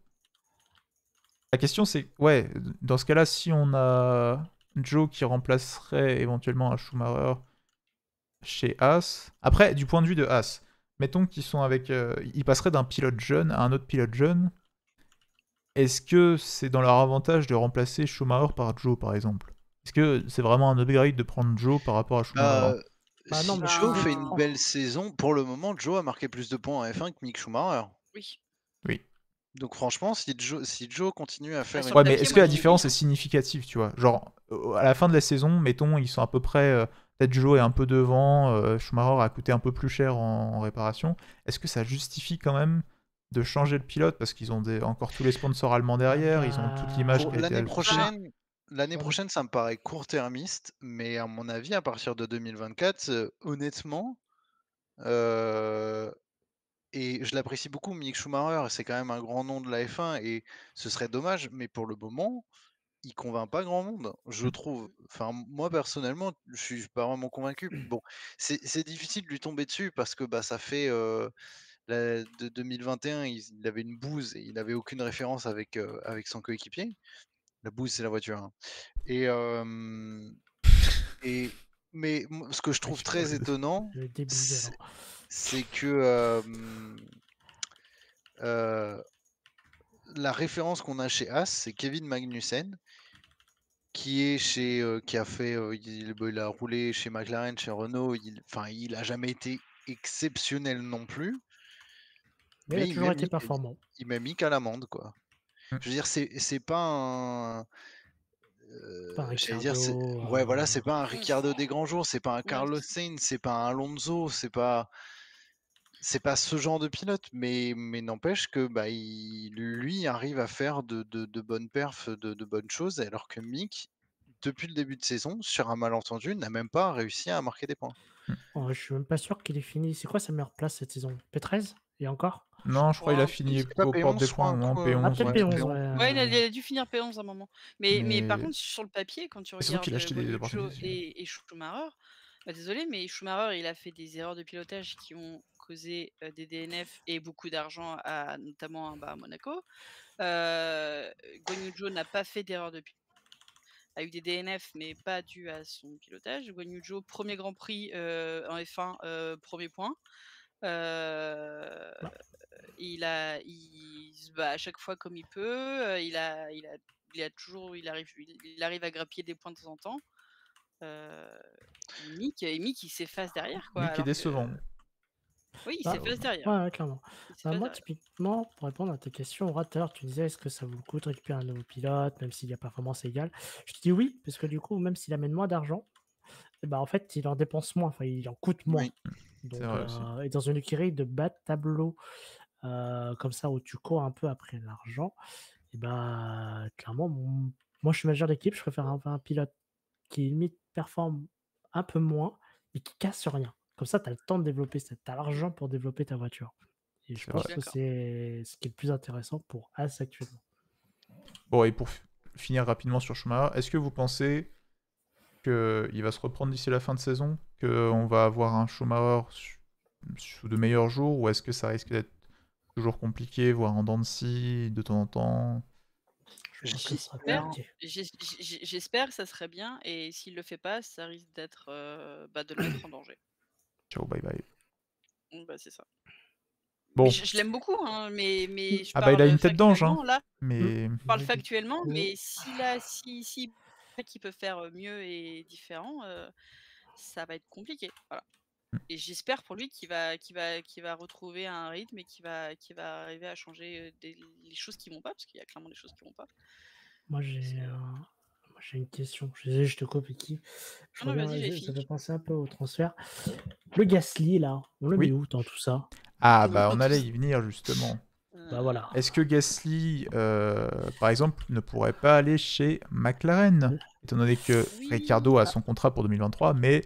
La question, c'est, ouais, dans ce cas-là, si on a Joe qui remplacerait éventuellement un Schumacher chez Haas. Après, du point de vue de Haas, mettons qu'ils sont avec. Ils passeraient d'un pilote jeune à un autre pilote jeune. Est-ce que c'est dans leur avantage de remplacer Schumacher par Joe, par exemple? Est-ce que c'est vraiment un upgrade de prendre Joe par rapport à Schumacher? Si non, mais Joe je- fait une belle saison, pour le moment, Joe a marqué plus de points en F1 que Mick Schumacher. Oui. Oui. Donc franchement, si Joe continue à faire sur une... Ouais, le mais papier, est-ce que moi, la je dis différence oui, est significative, tu vois? Genre, à la fin de la saison, mettons, ils sont à peu près... peut-être Joe est un peu devant, Schumacher a coûté un peu plus cher en réparation. Est-ce que ça justifie quand même de changer le pilote? Parce qu'ils ont encore tous les sponsors allemands derrière, ils ont toute l'image Pour qui a été l'année prochaine, ça me paraît court-termiste, mais à mon avis, à partir de 2024, honnêtement, et je l'apprécie beaucoup, Mick Schumacher, c'est quand même un grand nom de la F1 et ce serait dommage, mais pour le moment, il convainc pas grand monde, je trouve. Enfin, moi personnellement, je suis pas vraiment convaincu. Bon, c'est difficile de lui tomber dessus parce que bah, ça fait de 2021, il avait une bouse et il n'avait aucune référence avec son coéquipier. La bouse, c'est la voiture. Hein. Mais ce que je trouve très étonnant, c'est que la référence qu'on a chez As, c'est Kevin Magnussen, qui a fait, il a roulé chez McLaren, chez Renault, il a jamais été exceptionnel non plus, Mais il a mais toujours été performant. il met Mick à l'amende, quoi. Mmh. Je veux dire, c'est pas un, Pas un j'allais dire, Ricciardo. voilà, c'est pas un Mmh. Ricciardo des grands jours, c'est pas un Ouais, Carlos Sainz, c'est pas un Alonso, c'est pas ce genre de pilote, mais n'empêche que, bah, lui arrive à faire de bonnes perfs, de bonnes choses, alors que Mick, depuis le début de saison, sur un malentendu, n'a même pas réussi à marquer des points. Oh, je suis même pas sûr qu'il ait fini. C'est quoi sa meilleure place cette saison? P13? Et encore? Je Non, je crois qu'il a crois. fini C'est pas aux portes P11, des je crois, points, un non, coup, Ah, P11, peut-être ouais, tout à P11, fait. ouais. Ouais, il a dû finir P11 à un moment. Mais par Mais contre, sur le papier, quand tu c'est surtout regardes qu'il a acheté des Guanyu Zhou opportunités. et Schumacher, bah, désolé, mais Schumacher, il a fait des erreurs de pilotage qui ont causé des DNF et beaucoup d'argent, notamment à Monaco. Guanyu Zhou n'a pas fait d'erreur de pilotage, a eu des DNF, mais pas dû à son pilotage. Guanyu Zhou, premier Grand Prix en F1, premier point. Bah, Il se bat à chaque fois comme il peut. Il arrive à grappiller des points de temps en temps. Mick, il s'efface derrière, quoi. Mick est Alors que, décevant. oui, il bah, s'efface derrière. ouais, clairement. Il Bah, s'efface moi, derrière. typiquement, pour répondre à ta question, tout à l'heure, tu disais est-ce que ça vaut le coup de récupérer un nouveau pilote, même si la performance est égale? Je te dis oui, parce que du coup, même s'il amène moins d'argent, eh ben, en fait, il en dépense moins, enfin, il en coûte moins. Oui, C'est Donc, vrai aussi. et dans une écurie de bas de tableau, comme ça, où tu cours un peu après l'argent, et bah, clairement, moi, je suis manager d'équipe, je préfère un pilote qui limite performe un peu moins, mais qui casse rien. Comme ça, tu as le temps de développer ça, tu as l'argent pour développer ta voiture. Et je C'est Je vrai. pense suis que d'accord. c'est ce qui est le plus intéressant pour As actuellement. Bon, et pour finir rapidement sur Schumacher, est-ce que vous pensez qu'il va se reprendre d'ici la fin de saison, qu'on va avoir un Schumacher sous de meilleurs jours, ou est-ce que ça risque d'être toujours compliqué, voire en dents de scie de temps en temps? Je pense que ça sera J'espère, compliqué. j'espère, ça serait bien. Et s'il le fait pas, ça risque d'être de le mettre en danger. Ciao, bye bye. Donc, c'est ça. Mais Bon, je l'aime beaucoup, hein, mais je ah bah il a parle une tête d'ange, hein, factuellement là. mais Je parle Mais du factuellement, coup, mais si qu'il peut faire mieux et différent, ça va être compliqué. Voilà. Et j'espère pour lui qu'il va retrouver un rythme et qu'il va arriver à changer les choses qui vont pas, parce qu'il y a clairement des choses qui vont pas. moi j'ai C'est- moi, j'ai une question. Je suis désolé, je te coupe, Iki. Je Non, non, reviens, vas-y, j'ai ça fini. fait penser un peu au transfert. Le Gasly, là, on le met oui. où dans tout ça? Ah Dans bah on tout allait ça. y venir justement. Bah voilà. Est-ce que Gasly, par exemple, ne pourrait pas aller chez McLaren, étant donné que Oui. Ricciardo a son contrat pour 2023, mais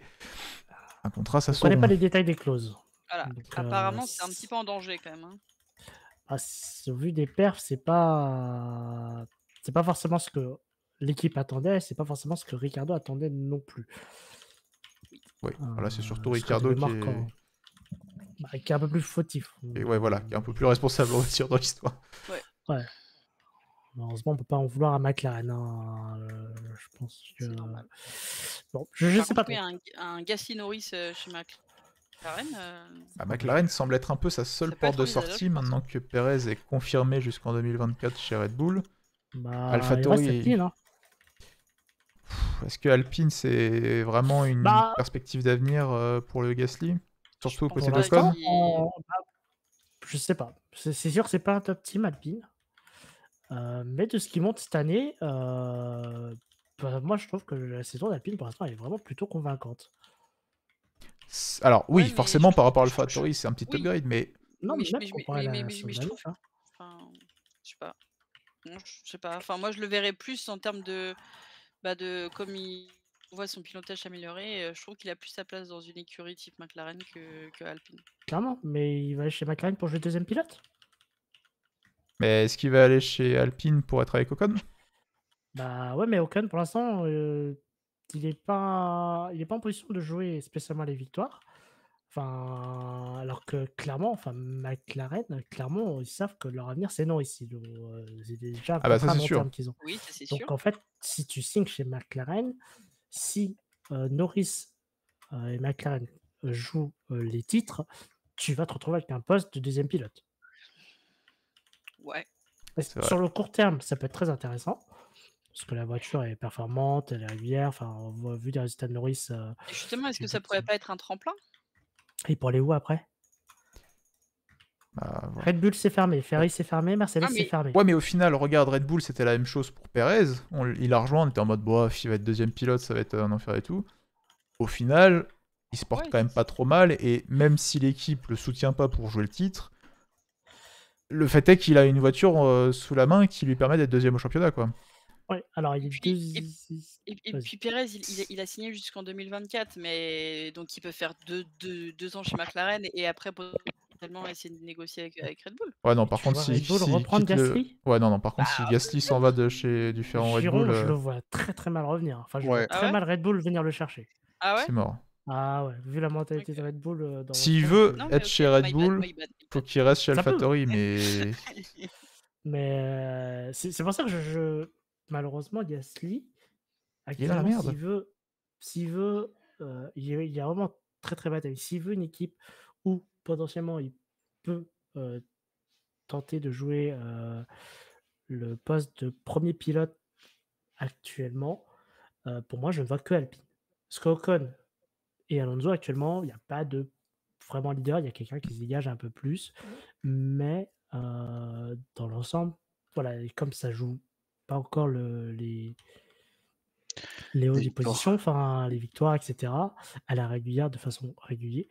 un contrat ça Je ne connais sauront. pas les détails des clauses. Voilà. Donc, Apparemment, c'est un petit peu en danger quand même. Hein. au vu des perfs, c'est pas forcément ce que l'équipe attendait, c'est pas forcément ce que Ricardo attendait non plus. Oui, voilà, c'est surtout Ce que Ricciardo devait qui est un peu plus fautif. ouais, voilà, qui est un peu plus responsable, on va dire, dans l'histoire. Ouais. Malheureusement, on peut pas en vouloir à McLaren. Hein. Je pense que. C'est normal. Bon, je Par sais contre, pas oui, trop. un Gasly Norris chez McLaren, Bah, McLaren semble être un peu sa seule ça peut porte être de envisageable, sortie je pense. maintenant que Perez est confirmé jusqu'en 2024 chez Red Bull. Bah, il reste AlphaTauri, Alpine. Hein. est-ce que Alpine c'est vraiment une Bah, perspective d'avenir pour le Gasly? Surtout pense côté pour pas d'Ocon? l'instant, qu'il- je sais pas. C'est sûr que c'est pas un top team Alpine. Mais de ce qui monte cette année, moi je trouve que la saison d'Alpine pour l'instant elle est vraiment plutôt convaincante. Alors oui, Ouais, mais forcément par rapport à je- AlphaTauri c'est un petit oui, upgrade, mais Non, mais mais même comparé à la saison je d'année, trouve. hein. Enfin, je sais pas. Non, je sais pas. Enfin, moi, je le verrais plus en termes de comme il voit son pilotage s'améliorer. Je trouve qu'il a plus sa place dans une écurie type McLaren que Alpine. Clairement. Mais il va aller chez McLaren pour jouer deuxième pilote. est-ce qu'il va aller chez Alpine pour être avec Ocon? Bah ouais, mais Ocon pour l'instant, il est pas en position de jouer spécialement les victoires. Enfin, alors que clairement, enfin McLaren, clairement, ils savent que leur avenir c'est non ici. C'est déjà un Ah bah ça contrat à c'est long sûr. terme qu'ils ont. Oui, ça c'est sûr. Donc en fait, si tu signes chez McLaren, si Norris et McLaren jouent les titres, tu vas te retrouver avec un poste de deuxième pilote. Ouais. C'est vrai. Sur le court terme, ça peut être très intéressant. Parce que la voiture est performante, elle est régulière. Enfin, on voit vu les résultats de Norris, Et justement, est-ce du que ça but, pourrait pas être un tremplin? et pour aller où après? Bah, voilà. Red Bull c'est fermé, Ferrari c'est fermé, Mercedes Ah c'est mais fermé. Ouais, mais au final, regarde, Red Bull, c'était la même chose pour Perez. Il a rejoint, on était en mode, bof, il va être deuxième pilote, ça va être un enfer et tout. Au final, il se porte ouais, quand même pas trop mal, et même si l'équipe le soutient pas pour jouer le titre, le fait est qu'il a une voiture sous la main qui lui permet d'être deuxième au championnat, quoi. Ouais, alors il et est puis et vas-y. puis Pérez, il a signé jusqu'en 2024, mais donc il peut faire 2 ans chez McLaren et après potentiellement essayer de négocier avec Red Bull. Ouais, non, Et par tu contre, vois Red Bull s'il reprendre quitte le. Gasly? Ouais, non, non, par Bah, contre, si Gasly s'en va de chez différents Red Bull, Giron, je le vois très, très mal revenir. Enfin, je vois Ouais. Ah très ouais? mal Red Bull venir le chercher. Ah ouais? c'est mort. Ah ouais, vu la mentalité de OK. Red Bull, dans S'il l'ensemble, veut Non mais être OK, chez Red my bad, Bull, my bad, my faut bad. qu'il reste chez ça peut, AlphaTauri, mais. mais c'est pour ça que malheureusement Gasly, Il est dans la actuellement, merde. s'il veut, il est vraiment très, très bataille. S'il veut une équipe où potentiellement il peut, tenter de jouer, le poste de premier pilote actuellement, pour moi, je ne vois que Alpine. Parce qu'Ocon et Alonso actuellement, il y a pas de vraiment leader, il y a quelqu'un qui se dégage un peu plus, mais dans l'ensemble, voilà, et comme ça joue pas encore les hauts Des des positions, victoires. enfin les victoires, et cetera, à la régulière, de façon régulière,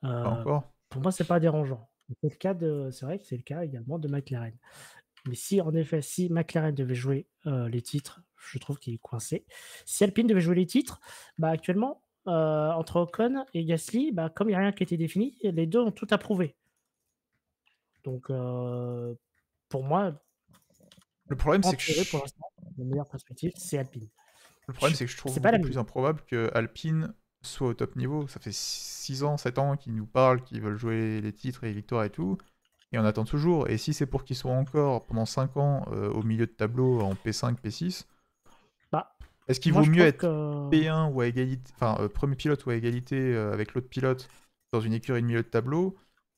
Pas heu, encore. pour moi, c'est pas dérangeant. C'est vrai que c'est le cas également de McLaren. Mais si en effet, si McLaren devait jouer, les titres, je trouve qu'il est coincé. Si Alpine devait jouer les titres, bah, actuellement, entre Ocon et Gasly, bah, comme il y a rien qui a été défini, les 2 ont tout approuvé. Donc pour moi, Le problème, en c'est que théorie, pour l'instant, la meilleure perspective, c'est Alpine. Le problème, Je c'est que je trouve C'est pas la beaucoup mieux. plus improbable que Alpine soit au top niveau. Ça fait 6 ans, 7 ans qu'ils nous parlent, qu'ils veulent jouer les titres et les victoires et tout. Et on attend toujours. Et si c'est pour qu'ils soient encore pendant 5 ans au milieu de tableau en P5, P6, Bah, est-ce qu'il moi vaut je mieux trouve être que P1 ou à égalité, enfin premier pilote ou à égalité avec l'autre pilote dans une écurie de milieu de tableau,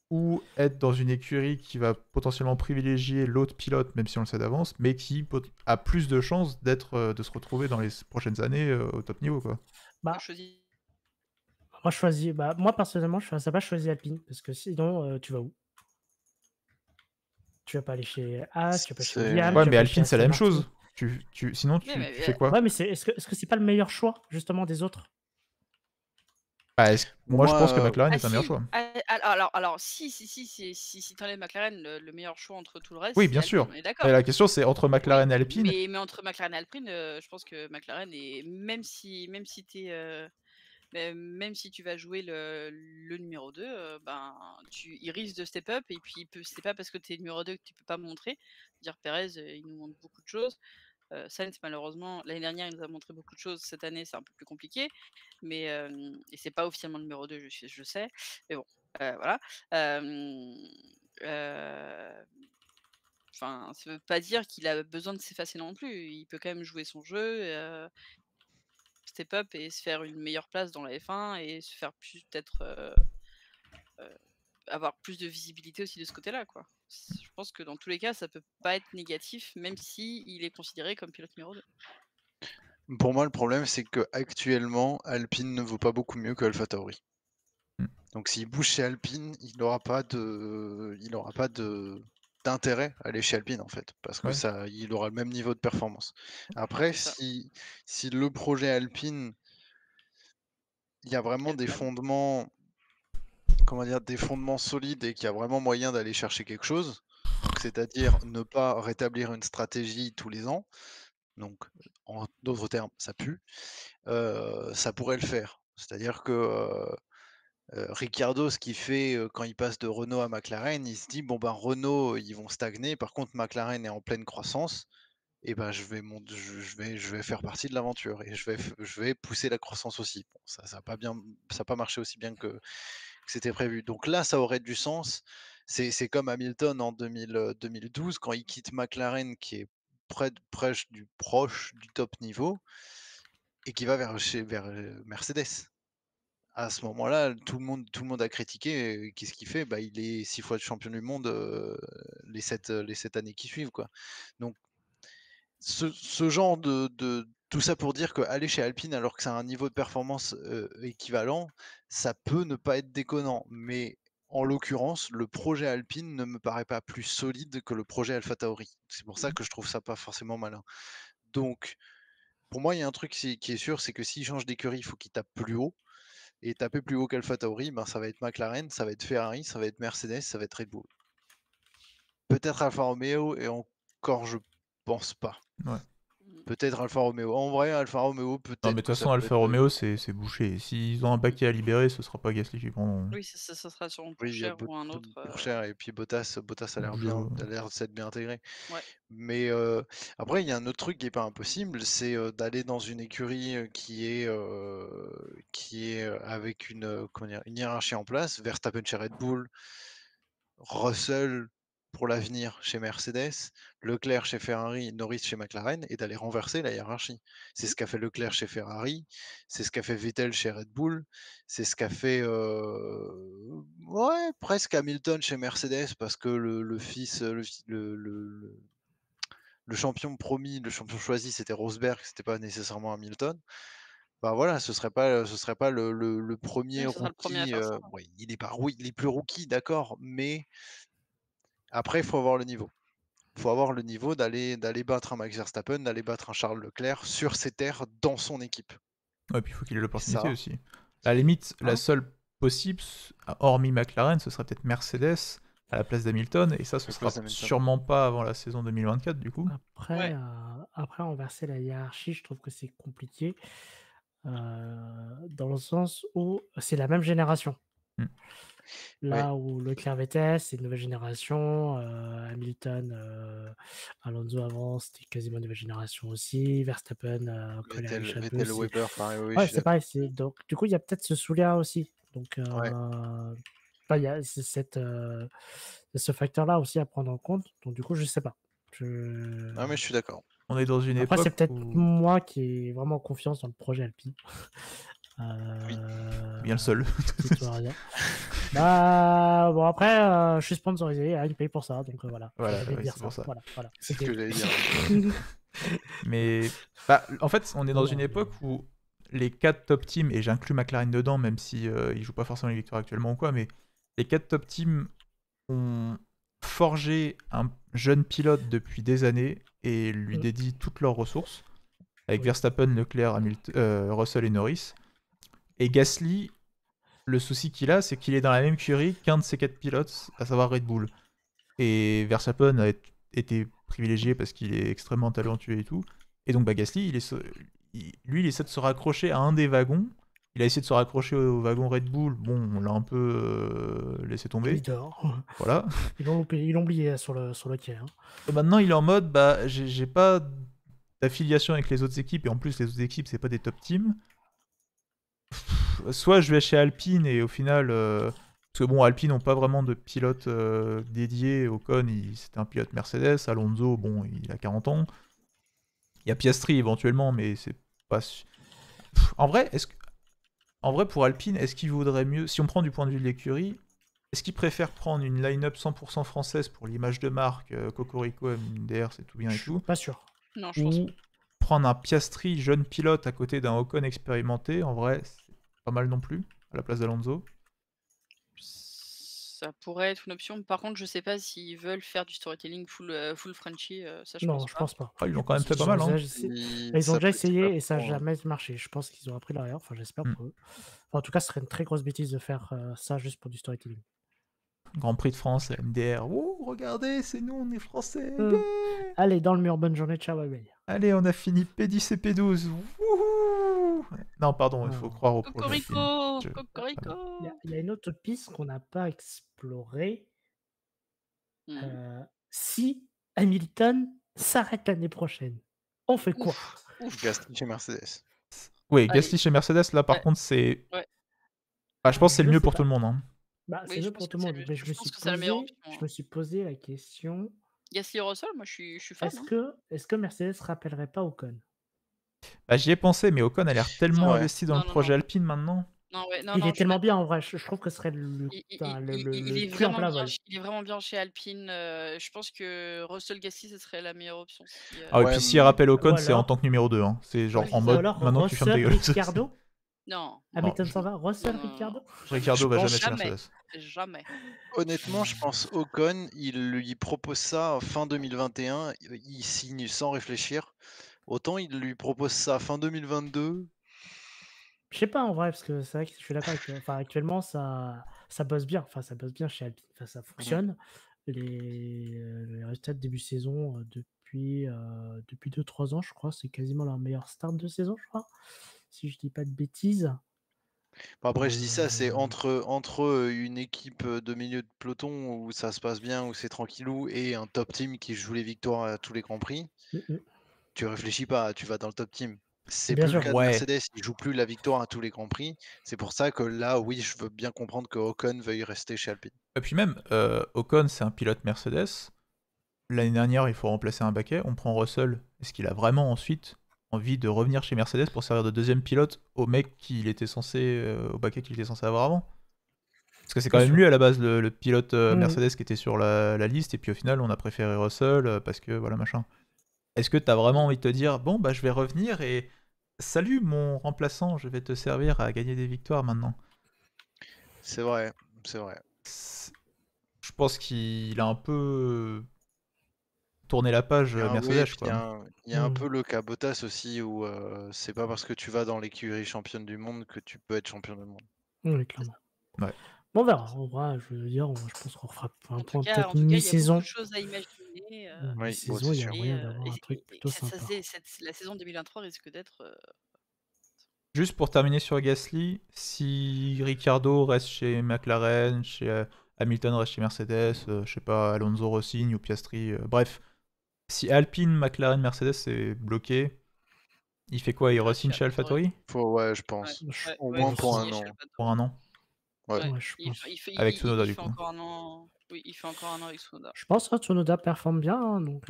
ou être dans une écurie qui va potentiellement privilégier l'autre pilote, même si on le sait d'avance, mais qui a plus de chances de se retrouver dans les prochaines années au top niveau, quoi. Moi, je bah, choisis moi personnellement, je ferais ça pas choisir Alpine parce que sinon, tu vas où? Tu vas pas aller chez Haas, tu vas pas chez Williams, Ouais, tu vas mais pas chez Alpine, c'est la Aston même Martin. chose. Sinon, oui, tu fais quoi? Ouais, mais est-ce que c'est pas le meilleur choix justement des autres? Bah, Pour moi, je pense que moi, McLaren ah est un meilleur si, choix. alors si tu enlèves McLaren, le meilleur choix entre tout le reste, Oui, c'est bien sûr. Alpine, on est Mais d'accord? la question, c'est entre Oui, McLaren et Alpine. mais entre McLaren et Alpine, je pense que McLaren est même si tu es, même si tu vas jouer le numéro 2, ben, il risque de step up et puis c'est pas parce que tu es numéro 2 que tu peux pas montrer. Dire Perez, il nous montre beaucoup de choses. Sainz, malheureusement, l'année dernière, il nous a montré beaucoup de choses. Cette année, c'est un peu plus compliqué. Mais, et c'est pas officiellement le numéro 2, je sais. Mais bon, voilà. Hem, heu, Enfin, ça veut pas dire qu'il a besoin de s'effacer non plus. Il peut quand même jouer son jeu, step up et se faire une meilleure place dans la F1 et se faire plus peut-être, heu, avoir plus de visibilité aussi de ce côté-là, quoi. Je pense que dans tous les cas, ça peut pas être négatif, même si il est considéré comme pilote numéro 2. pour moi, le problème, c'est qu'actuellement, Alpine ne vaut pas beaucoup mieux que AlphaTauri. Hmm. Donc s'il bouge chez Alpine, il aura pas d'intérêt à aller chez Alpine en fait, parce que Ouais. ça, il aura le même niveau de performance. Après, C'est ça. si le projet Alpine, il y a vraiment des Calme. fondements, comment dire, des fondements solides et qu'il y a vraiment moyen d'aller chercher quelque chose, donc c'est-à-dire ne pas rétablir une stratégie tous les ans, donc en d'autres termes, ça pue, ça pourrait le faire. C'est-à-dire que Ricciardo, ce qu'il fait quand il passe de Renault à McLaren, il se dit bon ben Renault, ils vont stagner, par contre McLaren est en pleine croissance, et ben je vais faire partie de l'aventure et je vais pousser la croissance aussi. Bon, ça n'a pas pas marché aussi bien que c'était prévu. Donc là, ça aurait du sens. C'est comme Hamilton en 2012 quand il quitte McLaren qui est proche du top niveau et qui va vers Mercedes. À ce moment-là, tout le monde a critiqué et qu'est-ce qu'il fait? Bah, il est 6 fois champion du monde, les 7 années qui suivent, quoi. Donc ce genre tout ça pour dire qu'aller chez Alpine alors que c'est un niveau de performance, équivalent, ça peut ne pas être déconnant. Mais en l'occurrence, le projet Alpine ne me paraît pas plus solide que le projet AlphaTauri. C'est pour ça que je trouve ça pas forcément malin. Donc, pour moi, il y a un truc qui est sûr, c'est que s'il change d'écurie, il faut qu'il tape plus haut. Et taper plus haut qu'AlphaTauri, ben, ça va être McLaren, ça va être Ferrari, ça va être Mercedes, ça va être Red Bull. Peut-être Alfa Romeo et encore je pense pas. Ouais. Peut-être Alfa Romeo. En vrai, Alfa Romeo, Non, mais peut-être de toute que ça façon, peut Alfa être. Romeo, c'est bouché. S'ils ont un baquet à libérer, ce sera pas Gasly qui prendront. Oui, ça sera sûrement pour Oui, il y a cher ou un autre. pour cher et puis Bottas a l'air Bio. bien, a l'air de s'être bien intégré. Ouais. Mais après, il y a un autre truc qui est pas impossible, c'est d'aller dans une écurie qui est avec comment dire, une hiérarchie en place. Verstappen chez Red Bull, Russell pour l'avenir chez Mercedes, Leclerc chez Ferrari, Norris chez McLaren et d'aller renverser la hiérarchie. C'est ce qu'a fait Leclerc chez Ferrari, c'est ce qu'a fait Vettel chez Red Bull, c'est ce qu'a fait ouais, presque Hamilton chez Mercedes parce que le fils, le champion promis, le champion choisi, c'était Rosberg, c'était pas nécessairement Hamilton. Bah voilà, ce serait pas le premier Oui, ce sera le premier à rookie. faire ça. Ouais, il est plus rookie, d'accord, mais après, il faut avoir le niveau. Il faut avoir le niveau d'aller battre un Max Verstappen, d'aller battre un Charles Leclerc sur ses terres dans son équipe. Ouais, puis il faut qu'il ait Et l'opportunité ça, aussi. À la limite, la hein, seule possible, hormis McLaren, ce serait peut-être Mercedes à la place d'Hamilton, et ça, ce à la sera place d'Hamilton. sûrement pas avant la saison 2024, du coup. Après, Ouais. après renverser la hiérarchie, je trouve que c'est compliqué, dans le sens où c'est la même génération. Hmm. Oui, Là où Leclerc Vettel, c'est une nouvelle génération, Hamilton, Alonso avant, c'était quasiment une nouvelle génération aussi, Verstappen, collé à Red Bull, Vettel c'est Weber, pareil, oui, je ouais, suis c'est d'accord. pareil, c'est donc du coup, il y a peut-être ce souci-là aussi. Donc Ouais. bah, il y a ce facteur-là aussi à prendre en compte. Donc du coup, je sais pas. Je Non, mais je suis d'accord. On est dans une Après, c'est époque peut-être où... moi qui ai vraiment confiance dans le projet Alpine. Oui. Bien le seul. C'est tout à dire. Bah, bon après, je suis sponsorisé, hein, ils payent pour ça, donc voilà. Voilà, J'avais ouais, dire c'est ça. pour ça. Voilà. C'est ce C'était que tout. j'allais dire. Mais bah, en fait, on est dans Non, une mais- époque où les 4 top teams, et j'inclus McLaren dedans, même si ils jouent pas forcément les victoires actuellement ou quoi, mais les 4 top teams ont forgé un jeune pilote depuis des années et lui Mm. dédient toutes leurs ressources, avec Oui. Verstappen, Leclerc, Russell et Norris. Et Gasly, le souci qu'il a, c'est qu'il est dans la même curie qu'un de ces 4 pilotes, à savoir Red Bull. Et Verstappen a été privilégié parce qu'il est extrêmement talentueux et tout. Et donc bah, Gasly, lui, il essaie de se raccrocher à un des wagons. Il a essayé de se raccrocher au wagon Red Bull. Bon, on l'a un peu laissé tomber. Leader. Voilà. Ils l'ont oublié sur le quai. Hein. Et maintenant, il est en mode, bah, j'ai pas d'affiliation avec les autres équipes. Et en plus, les autres équipes, c'est pas des top teams. Soit je vais chez Alpine et au final... parce que bon, Alpine n'ont pas vraiment de pilote dédié. Ocon, c'était un pilote Mercedes. Alonso, bon, il a 40 ans. Il y a Piastri éventuellement, mais c'est pas... En vrai, pour Alpine, est-ce qu'il vaudrait mieux... Si on prend du point de vue de l'écurie, est-ce qu'ils préfèrent prendre une line-up 100% française pour l'image de marque, Cocorico, MDR, c'est tout bien Je et suis tout, pas sûr. Non, je pense ou pas. prendre un Piastri jeune pilote à côté d'un Ocon expérimenté, en vrai, c'est pas mal non plus, à la place d'Alonso. Ça pourrait être une option. Par contre, je sais pas s'ils veulent faire du storytelling full Frenchie, ça je Non, pense je pas. pense pas. Ah, ils l'ont quand même fait pas Ils ont mal, hein. ils ont déjà C'est pas essayé et ça n'a pour, jamais marché. Je pense qu'ils ont appris derrière. Enfin, j'espère Hmm. pour eux. Enfin, en tout cas, ce serait une très grosse bêtise de faire ça juste pour du storytelling. Grand Prix de France, MDR. Oh, regardez, c'est nous, on est français. Hmm. Yeah. Allez, dans le mur, bonne journée, ciao, bye bye. Allez, on a fini P10 et P12. Wouhou. Non, pardon, il faut Non. croire au projet. Cocorico! Je- Cocorico! Il y a une autre piste qu'on n'a pas explorée. Mmh. Si Hamilton s'arrête l'année prochaine, on fait quoi? Ouf! Gasly chez Mercedes. Oui, Allez. Gasly chez Mercedes, là par Ouais. contre, c'est. Ouais. Ah, je pense que c'est le Je mieux sais pour pas. tout le monde. Hein. Bah, Oui, c'est je mieux pense pour que tout le c'est monde. le Mais je pense que c'est la meilleure option, je hein. me suis posé la question, Gasly Russell, moi je suis fan, hein. est-ce que Mercedes rappellerait pas Ocon? Bah, j'y ai pensé, mais Ocon a l'air tellement Ouais. investi dans Non, le non, projet non. Alpine maintenant. Non, ouais, non, Il non, est je suis tellement bien d'accord. en vrai, je trouve que ce serait le enfin, Il est le cul en vraiment plein bien vol. il est vraiment bien chez Alpine, je pense que Russell Gasly, ce serait la meilleure option si, Ah, et Ouais, puis s'il rappelle Ou Ocon, c'est en tant alors que numéro 2. Hein. C'est genre oui, en c'est ça. ou mode alors maintenant tu fermes ta Russell, gueule. Ricciardo? Non, Non, Hamilton s'en va? non, Russell, non, non, Ricciardo? non, jamais, je Ricciardo va jamais pense chez jamais, Mercedes. jamais. honnêtement, je pense Ocon, il lui propose ça fin 2021, il signe sans réfléchir. Autant il lui propose ça fin 2022. Je sais pas en vrai, parce que c'est vrai que je suis d'accord avec toi. Enfin, actuellement, ça bosse bien. Enfin, ça bosse bien chez Alpine. Enfin, ça Mmh. fonctionne. Les résultats de début de saison, depuis 2-3 ans, je crois, c'est quasiment leur meilleur start de saison, je crois, si je dis pas de bêtises. Bon, après, je dis ça, c'est Heu, entre une équipe de milieu de peloton où ça se passe bien, où c'est tranquillou, et un top team qui joue les victoires à tous les grands prix. mmh. Tu réfléchis pas, tu vas dans le top team. C'est Bien plus le sûr. cas de Ouais. Mercedes, ils jouent plus la victoire à tous les grands prix. C'est pour ça que là, oui, je veux bien comprendre que Ocon veuille rester chez Alpine. Et puis même, Ocon, c'est un pilote Mercedes. L'année dernière, il faut remplacer un baquet. On prend Russell. Est-ce qu'il a vraiment ensuite envie de revenir chez Mercedes pour servir de deuxième pilote au mec qu'il était censé, au baquet qu'il était censé avoir avant? Parce que c'est quand Pas même sûr. lui à la base le pilote Mmh. Mercedes qui était sur la liste, et puis au final on a préféré Russell parce que voilà machin. Est-ce que t'as vraiment Mmh. envie de te dire, bon bah je vais revenir et salut mon remplaçant, je vais te servir à gagner des victoires maintenant? C'est vrai, c'est vrai. C'est- Je pense qu'il a un peu tourné la page Oui, et Mercedes puis quoi. il y a un Mmh. peu le cas Bottas aussi où c'est pas parce que tu vas dans l'écurie championne du monde que tu peux être champion du monde. Oui, C'est clairement. ça, Ouais. Bon, on c'est verra. ça. En vrai, je veux dire, je pense qu'on refera un En tout point cas peut-être en tout cas, il y a beaucoup de mi-saison. choses à imaginer, Oui, bon, Mi-saison, c'est il y a sûr. moyen d'avoir un truc et plutôt sympa. la saison 2023 risque d'être, Juste pour terminer sur Gasly, si Ricciardo reste chez McLaren, chez Hamilton reste chez Mercedes, je sais pas, Alonso Rossi ou Piastri, bref, si Alpine, McLaren, Mercedes est bloqué, il fait quoi? Il il reste re-signe chez chez AlphaTauri. AlphaTauri Ouais, je Ouais, pense. Je Au ouais, moins il faut pour pense. un signer chez an. pour AlphaTauri. un an? Ouais. Ouais, Ouais, je pense. Avec Tsunoda il du fait coup. encore un an oui, il fait encore un an avec Tsunoda. Je pense que Tsunoda performe bien, hein, donc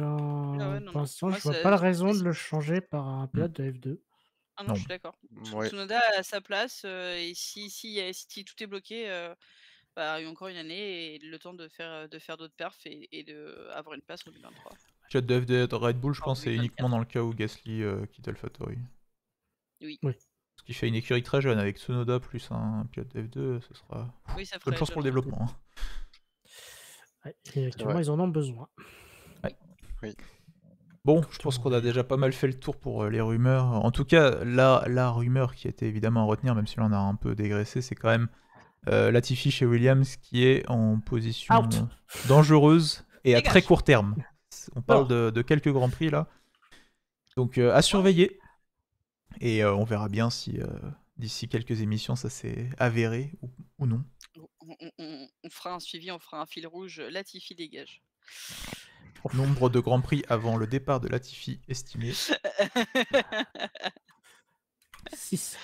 Ah ouais, non, pour non. l'instant, Moi, je vois ça pas la je raison de c'est le changer par un Hmm. pilote de F2. ah non, je Non. suis d'accord. Ouais. Tsunoda a sa place, et si tout est bloqué, bah, il y a encore une année et le temps de faire d'autres perfs et d'avoir une place en 2023. Pilote de FD de Red Bull, je Voire pense, c'est uniquement 2024. dans le cas où Gasly quitte AlphaTauri. Oui. Oui. Parce qu'il fait une écurie très jeune, avec Tsunoda plus un pilote de F2, ce sera Oui, ça bonne ferait chance pour jeune, le ouais. développement. Hein. Ouais, et C'est actuellement, vrai. ils en ont besoin. Ouais. Oui. Bon, Comme je tout le pense monde qu'on a d'ailleurs. déjà pas mal fait le tour pour les rumeurs. En tout cas, la rumeur qui était évidemment à retenir, même si on a un peu dégraissé, c'est quand même Latifi chez Williams qui est en position Out! dangereuse et à très Dégage! court terme. On parle Non! de quelques grands prix là. Donc à Ouais. surveiller. Et on verra bien si d'ici quelques émissions ça s'est avéré ou non. On fera un suivi, on fera un fil rouge, Latifi dégage. Nombre de grands prix avant le départ de Latifi estimé. 6.